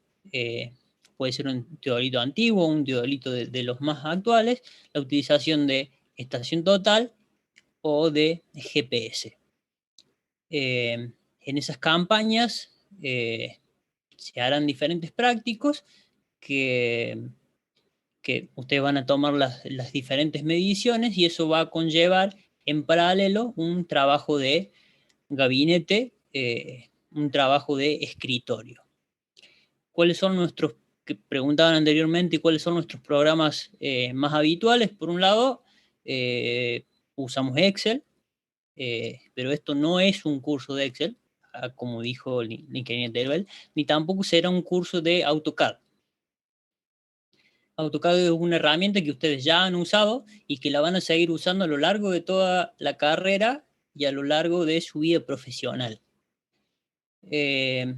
puede ser un teodolito antiguo, un teodolito de los más actuales, la utilización de estación total o de GPS. En esas campañas se harán diferentes prácticos que ustedes van a tomar las diferentes mediciones y eso va a conllevar en paralelo un trabajo de gabinete, un trabajo de escritorio. ¿Cuáles son nuestros, que preguntaban anteriormente, cuáles son nuestros programas más habituales? Por un lado, usamos Excel, pero esto no es un curso de Excel, como dijo el ingeniero Teruel, ni tampoco será un curso de AutoCAD. AutoCAD es una herramienta que ustedes ya han usado y que la van a seguir usando a lo largo de toda la carrera y a lo largo de su vida profesional.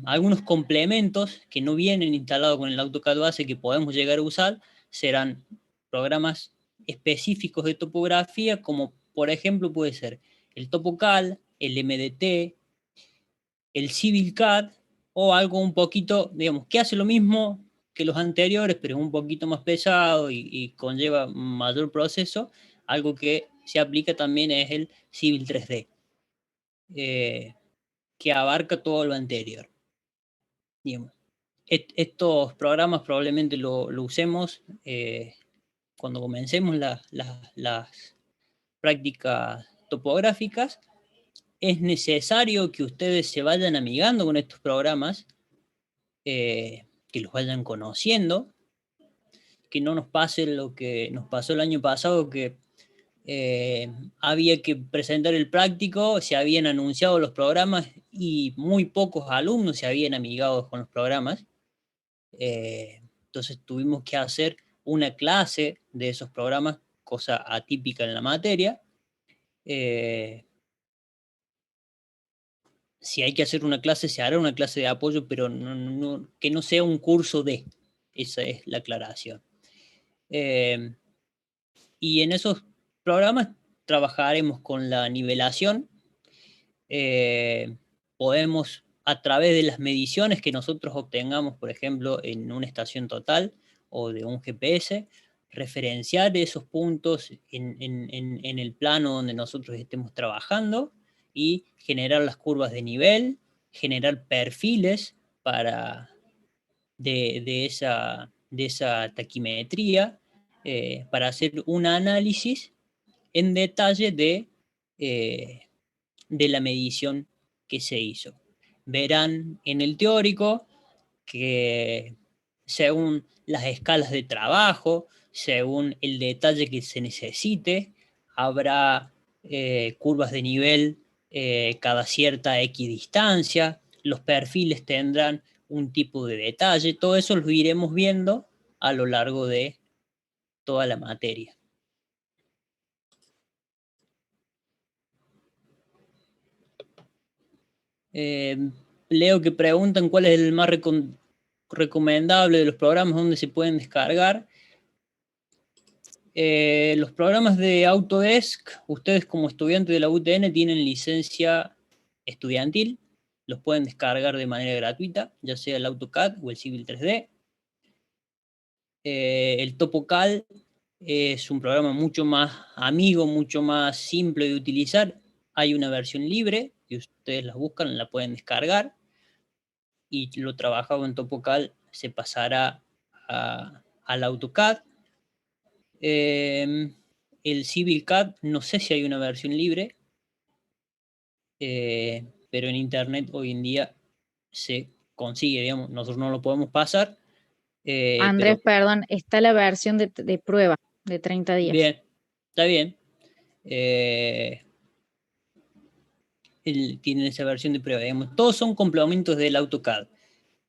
Algunos complementos que no vienen instalados con el AutoCAD base que podemos llegar a usar serán programas específicos de topografía, como por ejemplo puede ser el TopoCal, el MDT, el CivilCAD o algo un poquito, digamos, que hace lo mismo que los anteriores, pero es un poquito más pesado y conlleva mayor proceso. Algo que se aplica también es el Civil 3D, que abarca todo lo anterior. Digamos, estos programas probablemente lo usemos cuando comencemos las prácticas topográficas. Es necesario que ustedes se vayan amigando con estos programas, que los vayan conociendo, que no nos pase lo que nos pasó el año pasado, que había que presentar el práctico, se habían anunciado los programas y muy pocos alumnos se habían amigado con los programas. Entonces tuvimos que hacer una clase de esos programas, cosa atípica en la materia. Si hay que hacer una clase, se hará una clase de apoyo, pero que no sea un curso de. Esa es la aclaración. Y en esos programas trabajaremos con la nivelación. Podemos, a través de las mediciones que nosotros obtengamos, por ejemplo, en una estación total o de un GPS, referenciar esos puntos en el plano donde nosotros estemos trabajando y generar las curvas de nivel, generar perfiles de esa taquimetría, para hacer un análisis en detalle de la medición que se hizo. Verán en el teórico que según las escalas de trabajo, según el detalle que se necesite, habrá curvas de nivel cada cierta equidistancia, los perfiles tendrán un tipo de detalle, todo eso lo iremos viendo a lo largo de toda la materia. Leo que preguntan cuál es el más recomendable de los programas donde se pueden descargar. Los programas de Autodesk, ustedes como estudiantes de la UTN tienen licencia estudiantil, los pueden descargar de manera gratuita, ya sea el AutoCAD o el Civil 3D. El TopoCal es un programa mucho más amigo, mucho más simple de utilizar. Hay una versión libre, que ustedes la buscan, la pueden descargar, y lo trabajado en TopoCal se pasará al AutoCAD. El CivilCAD, no sé si hay una versión libre, pero en internet hoy en día se consigue, digamos, nosotros no lo podemos pasar. Andrés, pero, perdón, está la versión de prueba de 30 días. bien, está bien. Tienen esa versión de prueba, digamos. Todos son complementos del AutoCAD.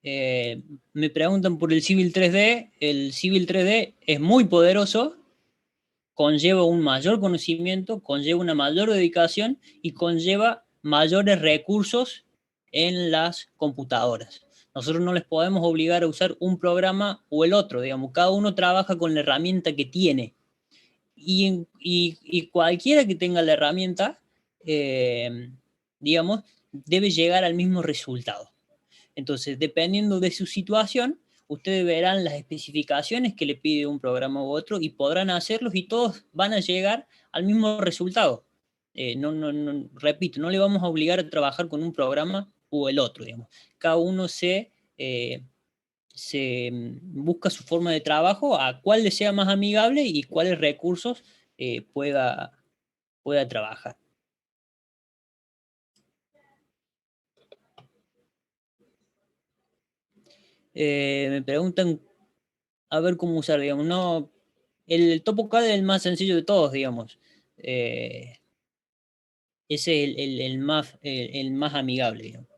Me preguntan por el Civil 3D. El Civil 3D es muy poderoso, conlleva un mayor conocimiento, conlleva una mayor dedicación y conlleva mayores recursos en las computadoras. Nosotros no les podemos obligar a usar un programa o el otro, digamos, cada uno trabaja con la herramienta que tiene. y cualquiera que tenga la herramienta, digamos, debe llegar al mismo resultado. Entonces, dependiendo de su situación, ustedes verán las especificaciones que le pide un programa u otro y podrán hacerlos y todos van a llegar al mismo resultado. Repito, no le vamos a obligar a trabajar con un programa o el otro, digamos. Cada uno se busca su forma de trabajo, a cuál le sea más amigable y cuáles recursos pueda trabajar. Me preguntan a ver cómo usar, digamos, no, el TopoCAD es el más sencillo de todos, digamos. Ese es el más amigable, digamos.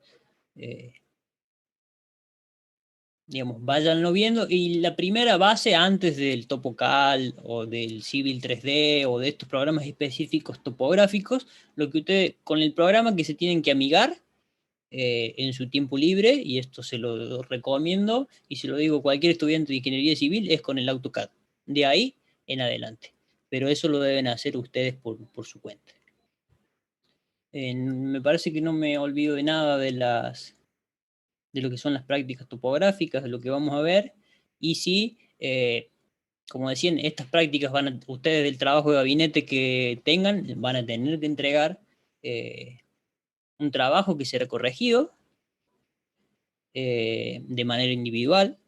Digamos, váyanlo viendo, y la primera base antes del TopoCAD o del Civil 3D o de estos programas específicos topográficos, lo que ustedes, con el programa que se tienen que amigar en su tiempo libre, y esto se lo recomiendo, y se lo digo a cualquier estudiante de ingeniería civil, es con el AutoCAD, de ahí en adelante, pero eso lo deben hacer ustedes por su cuenta. Me parece que no me olvido de nada de lo que son las prácticas topográficas, de lo que vamos a ver, y sí, como decían, estas prácticas ustedes del trabajo de gabinete que tengan, van a tener que entregar un trabajo que será corregido de manera individual,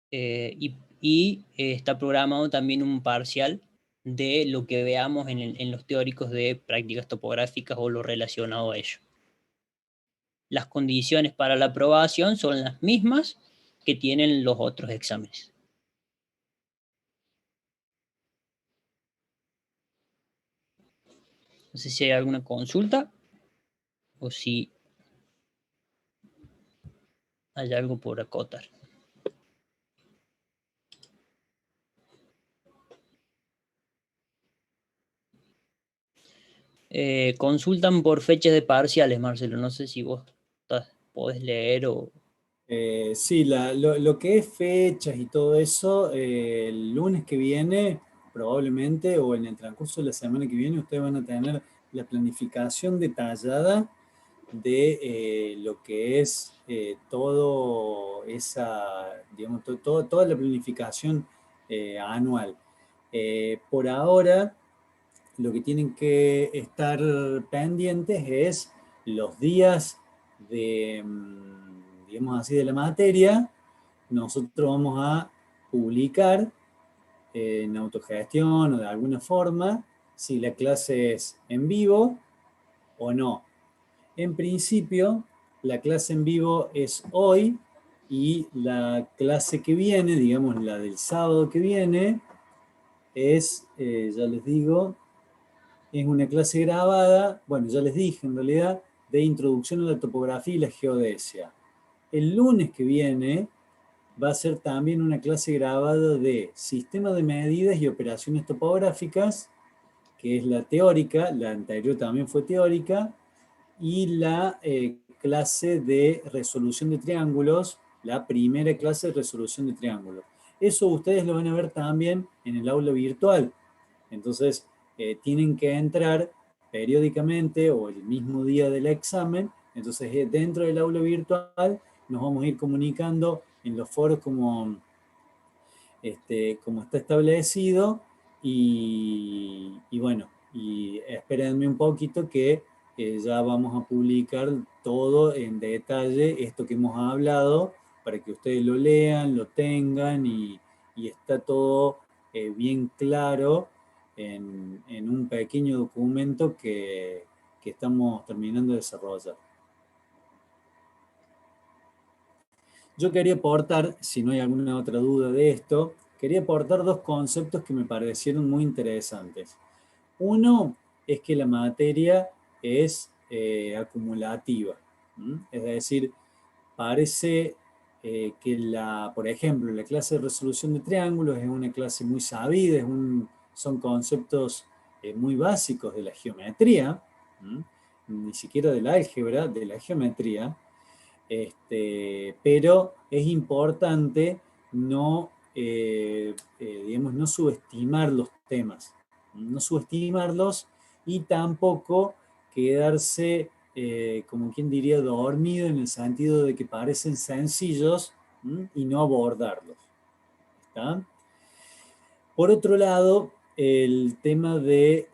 y está programado también un parcial de lo que veamos en los teóricos de prácticas topográficas o lo relacionado a ello. Las condiciones para la aprobación son las mismas que tienen los otros exámenes. No sé si hay alguna consulta o si hay algo por acotar. Consultan por fechas de parciales, Marcelo. No sé si vos podés leer o... Sí, lo que es fechas y todo eso, el lunes que viene, probablemente, o en el transcurso de la semana que viene, ustedes van a tener la planificación detallada de lo que es todo esa, digamos, toda la planificación anual. Por ahora, lo que tienen que estar pendientes es los días de, digamos así, de la materia. Nosotros vamos a publicar en autogestión o de alguna forma si la clase es en vivo o no. En principio, la clase en vivo es hoy y la clase que viene, digamos la del sábado que viene, es, ya les digo, es una clase grabada, bueno, ya les dije en realidad, de introducción a la topografía y la geodesia. El lunes que viene va a ser también una clase grabada de sistema de medidas y operaciones topográficas, que es la teórica, la anterior también fue teórica, y la clase de resolución de triángulos, la primera clase de resolución de triángulos. Eso ustedes lo van a ver también en el aula virtual. Entonces, tienen que entrar periódicamente o el mismo día del examen. Entonces, dentro del aula virtual nos vamos a ir comunicando en los foros como está establecido, y bueno, y espérenme un poquito que ya vamos a publicar todo en detalle, esto que hemos hablado, para que ustedes lo lean, lo tengan, y está todo bien claro en un pequeño documento que estamos terminando de desarrollar. Yo quería aportar, si no hay alguna otra duda de esto, quería aportar dos conceptos que me parecieron muy interesantes. Uno es que la materia es acumulativa, es decir, parece que por ejemplo, la clase de resolución de triángulos es una clase muy sabida, son conceptos muy básicos de la geometría, ni siquiera del álgebra, de la geometría. Pero es importante no digamos, no subestimar los temas, no subestimarlos y tampoco quedarse, como quien diría, dormido en el sentido de que parecen sencillos y no abordarlos. ¿Está? Por otro lado, el tema de,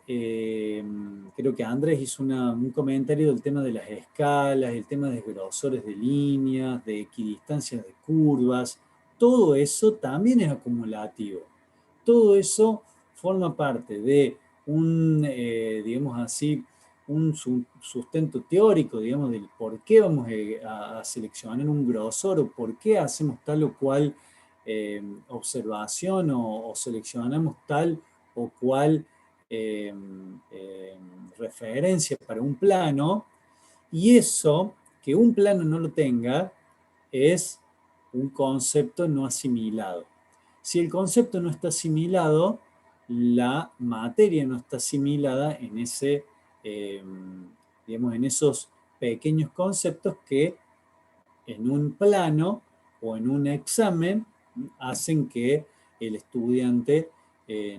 creo que Andrés hizo un comentario del tema de las escalas, el tema de grosores de líneas, de equidistancias de curvas, todo eso también es acumulativo. Todo eso forma parte de digamos así, un sustento teórico, digamos, del por qué vamos a seleccionar un grosor o por qué hacemos tal o cual observación o seleccionamos tal o cual referencia para un plano, y eso, que un plano no lo tenga, es un concepto no asimilado. Si el concepto no está asimilado, la materia no está asimilada en digamos, en esos pequeños conceptos que en un plano o en un examen hacen que el estudiante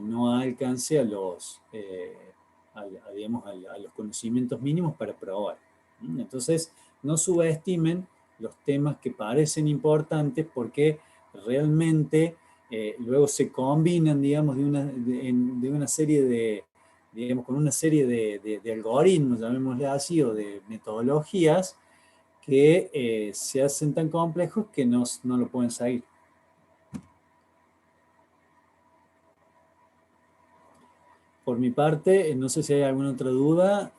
no alcance a los conocimientos mínimos para probar. Entonces, no subestimen los temas que parecen importantes porque realmente luego se combinan, digamos, de una serie de, digamos, con una serie de algoritmos, llamémosle así, o de metodologías que se hacen tan complejos que no lo pueden seguir. Por mi parte, no sé si hay alguna otra duda.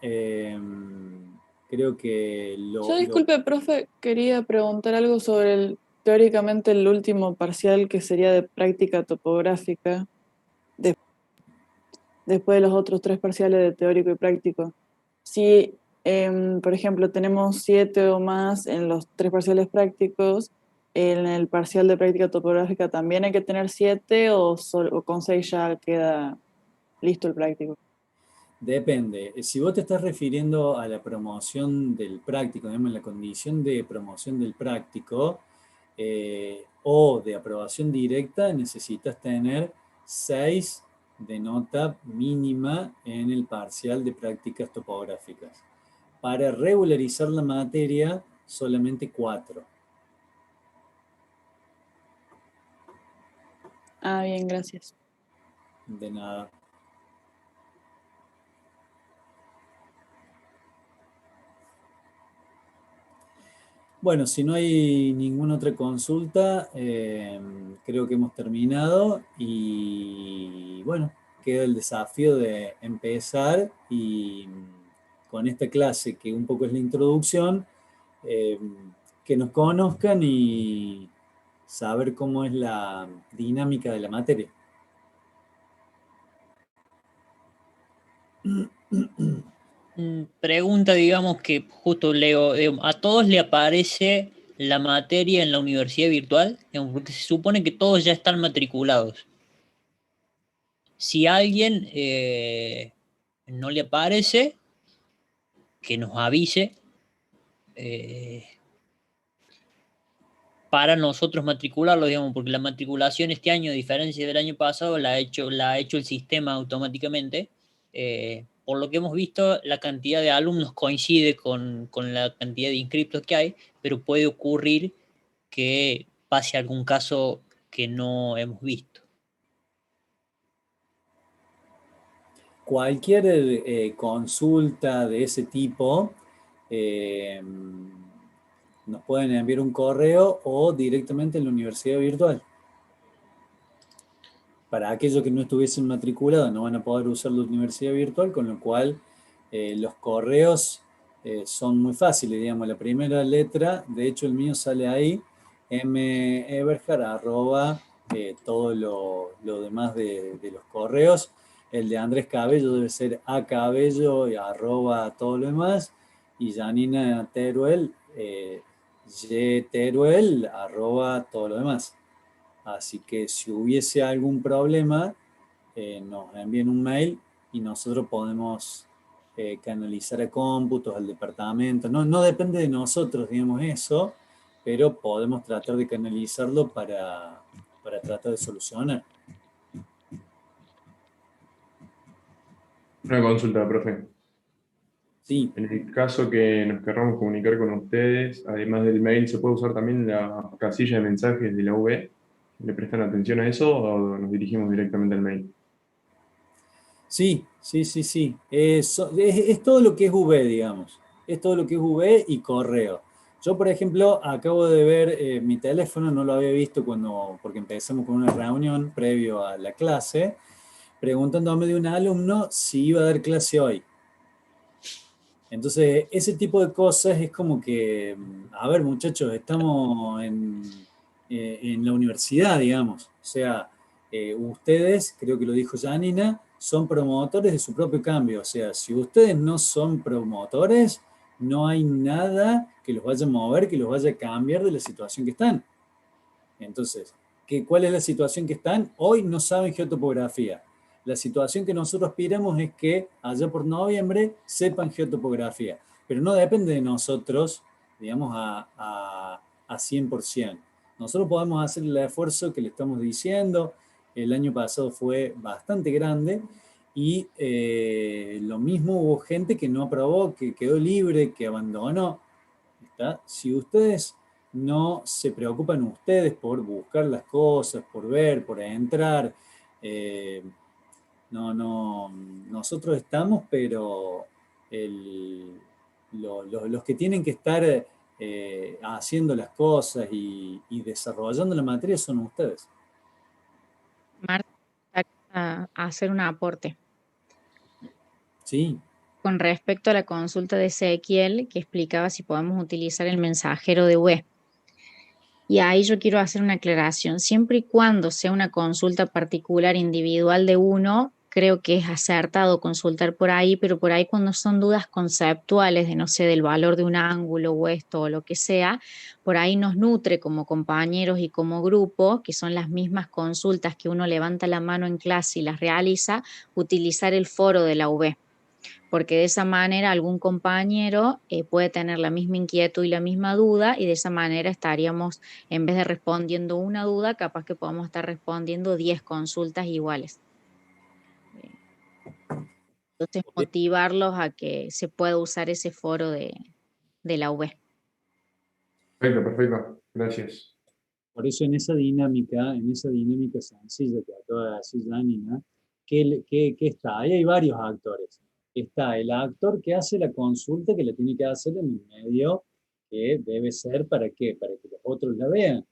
Creo que Yo, disculpe, profe, quería preguntar algo sobre teóricamente el último parcial que sería de práctica topográfica, después de los otros 3 parciales de teórico y práctico. Si, por ejemplo, tenemos 7 o más en los 3 parciales prácticos, en el parcial de práctica topográfica también hay que tener 7 o con 6 ya queda listo el práctico. Depende. Si vos te estás refiriendo a la promoción del práctico, digamos, la condición de promoción del práctico o de aprobación directa, necesitas tener 6 de nota mínima en el parcial de prácticas topográficas. Para regularizar la materia, solamente 4. Ah, bien, gracias. De nada. Bueno, si no hay ninguna otra consulta, creo que hemos terminado y bueno, queda el desafío de empezar y con esta clase, que un poco es la introducción, que nos conozcan y saber cómo es la dinámica de la materia. Pregunta, digamos, que justo leo, ¿a todos le aparece la materia en la universidad virtual? Digamos, porque se supone que todos ya están matriculados. Si a alguien no le aparece, que nos avise para nosotros matricularlo, digamos, porque la matriculación este año, a diferencia del año pasado, la ha hecho el sistema automáticamente. Por lo que hemos visto, la cantidad de alumnos coincide con la cantidad de inscriptos que hay, pero puede ocurrir que pase algún caso que no hemos visto. Cualquier consulta de ese tipo, nos pueden enviar un correo o directamente en la universidad virtual. Para aquellos que no estuviesen matriculados no van a poder usar la universidad virtual, con lo cual los correos son muy fáciles, digamos, la primera letra, de hecho el mío sale ahí, meberhard@, todo lo demás de los correos. El de Andrés Cabello debe ser acabello y @ todo lo demás, y Janina Teruel, yteruel @ todo lo demás. Así que si hubiese algún problema, nos envíen un mail y nosotros podemos canalizar a cómputos, al departamento. No depende de nosotros, digamos eso, pero podemos tratar de canalizarlo para tratar de solucionar. Una consulta, profe. Sí. En el caso que nos querramos comunicar con ustedes, además del mail, ¿se puede usar también la casilla de mensajes de la UB? ¿Le prestan atención a eso o nos dirigimos directamente al mail? Sí, sí, sí, sí. Es todo lo que es V, digamos. Es todo lo que es V y correo. Yo, por ejemplo, acabo de ver mi teléfono, no lo había visto porque empezamos con una reunión previo a la clase, preguntándome de un alumno si iba a dar clase hoy. Entonces, ese tipo de cosas es como que, a ver, muchachos, estamos en la universidad, digamos. O sea, ustedes, creo que lo dijo Janina, son promotores de su propio cambio. O sea, si ustedes no son promotores, no hay nada que los vaya a mover, que los vaya a cambiar de la situación que están. Entonces, ¿cuál es la situación que están? Hoy no saben geotopografía. La situación que nosotros aspiramos es que allá por noviembre sepan geotopografía, pero no depende de nosotros, digamos, a 100%. Nosotros podemos hacer el esfuerzo que le estamos diciendo. El año pasado fue bastante grande y lo mismo hubo gente que no aprobó, que quedó libre, que abandonó. ¿Está? Si ustedes no se preocupan ustedes por buscar las cosas, por ver, por entrar, nosotros estamos, pero los que tienen que estar haciendo las cosas y desarrollando la materia son ustedes. Marta, a hacer un aporte. Sí. Con respecto a la consulta de Ezequiel, que explicaba si podemos utilizar el mensajero de web. Y ahí yo quiero hacer una aclaración. Siempre y cuando sea una consulta particular individual de uno, creo que es acertado consultar por ahí, pero por ahí cuando son dudas conceptuales de, no sé, del valor de un ángulo o esto o lo que sea, por ahí nos nutre como compañeros y como grupo, que son las mismas consultas que uno levanta la mano en clase y las realiza, utilizar el foro de la UB. Porque de esa manera algún compañero puede tener la misma inquietud y la misma duda, y de esa manera estaríamos, en vez de respondiendo una duda, capaz que podamos estar respondiendo 10 consultas iguales. Entonces, motivarlos a que se pueda usar ese foro de la UB. Perfecto, perfecto. Gracias. Por eso en esa dinámica sencilla que acaba de decir Janina, ¿qué está? Ahí hay varios actores. Está el actor que hace la consulta, que la tiene que hacer en el medio que debe ser, ¿para qué? Para que los otros la vean.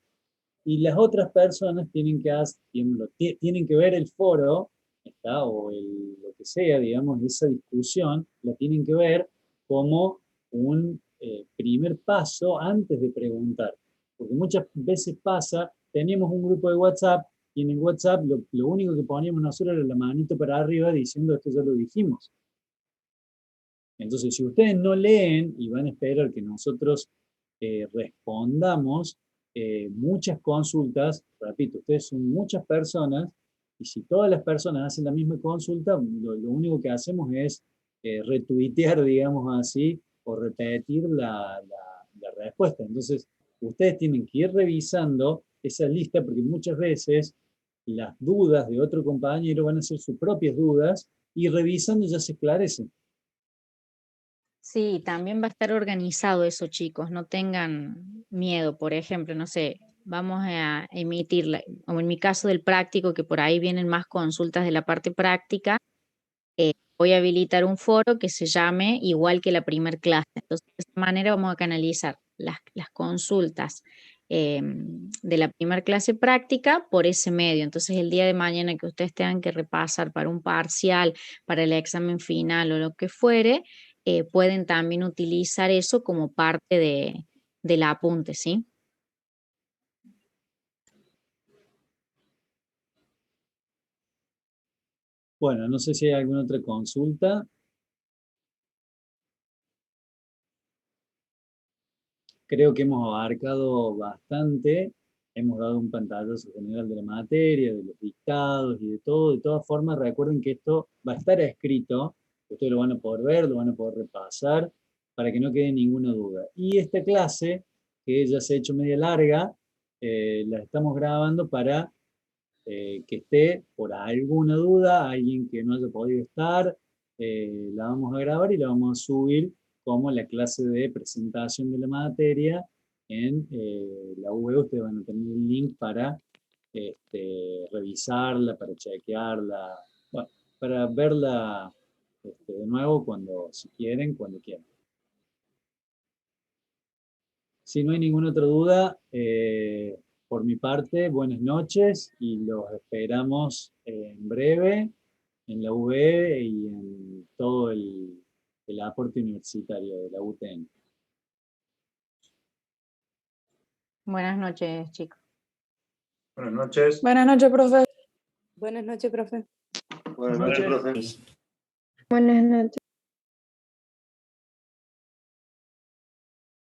Y las otras personas tienen que ver el foro, ¿está? O lo que sea, digamos, esa discusión, la tienen que ver como un primer paso antes de preguntar. Porque muchas veces pasa, teníamos un grupo de WhatsApp y en el WhatsApp lo único que poníamos nosotros era la manito para arriba diciendo esto ya lo dijimos. Entonces, si ustedes no leen y van a esperar que nosotros respondamos muchas consultas, repito, ustedes son muchas personas, y si todas las personas hacen la misma consulta, lo único que hacemos es retuitear, digamos así, o repetir la respuesta. Entonces, ustedes tienen que ir revisando esa lista, porque muchas veces las dudas de otro compañero van a ser sus propias dudas, y revisando ya se esclarecen. Sí, también va a estar organizado eso, chicos, no tengan miedo. Por ejemplo, no sé, vamos a emitir, como en mi caso del práctico, que por ahí vienen más consultas de la parte práctica, voy a habilitar un foro que se llame igual que la primer clase. Entonces, de esta manera vamos a canalizar las consultas de la primer clase práctica por ese medio. Entonces, el día de mañana que ustedes tengan que repasar para un parcial, para el examen final o lo que fuere, pueden también utilizar eso como parte del apunte, ¿sí? Bueno, no sé si hay alguna otra consulta. Creo que hemos abarcado bastante, hemos dado un pantallazo general de la materia, de los dictados y de todo. De todas formas, recuerden que esto va a estar escrito, ustedes lo van a poder ver, lo van a poder repasar, para que no quede ninguna duda. Y esta clase, que ya se ha hecho media larga, la estamos grabando para que esté por alguna duda, alguien que no haya podido estar, la vamos a grabar y la vamos a subir como la clase de presentación de la materia. En la UB ustedes van a tener el link para revisarla, para chequearla, bueno, para verla de nuevo si quieren, cuando quieran. Si no hay ninguna otra duda, por mi parte, buenas noches y los esperamos en breve en la UB y en todo el aporte universitario de la UTN. Buenas noches, chicos. Buenas noches. Buenas noches, profe. Buenas noches, profe. Buenas noches, profe. Buenas noches.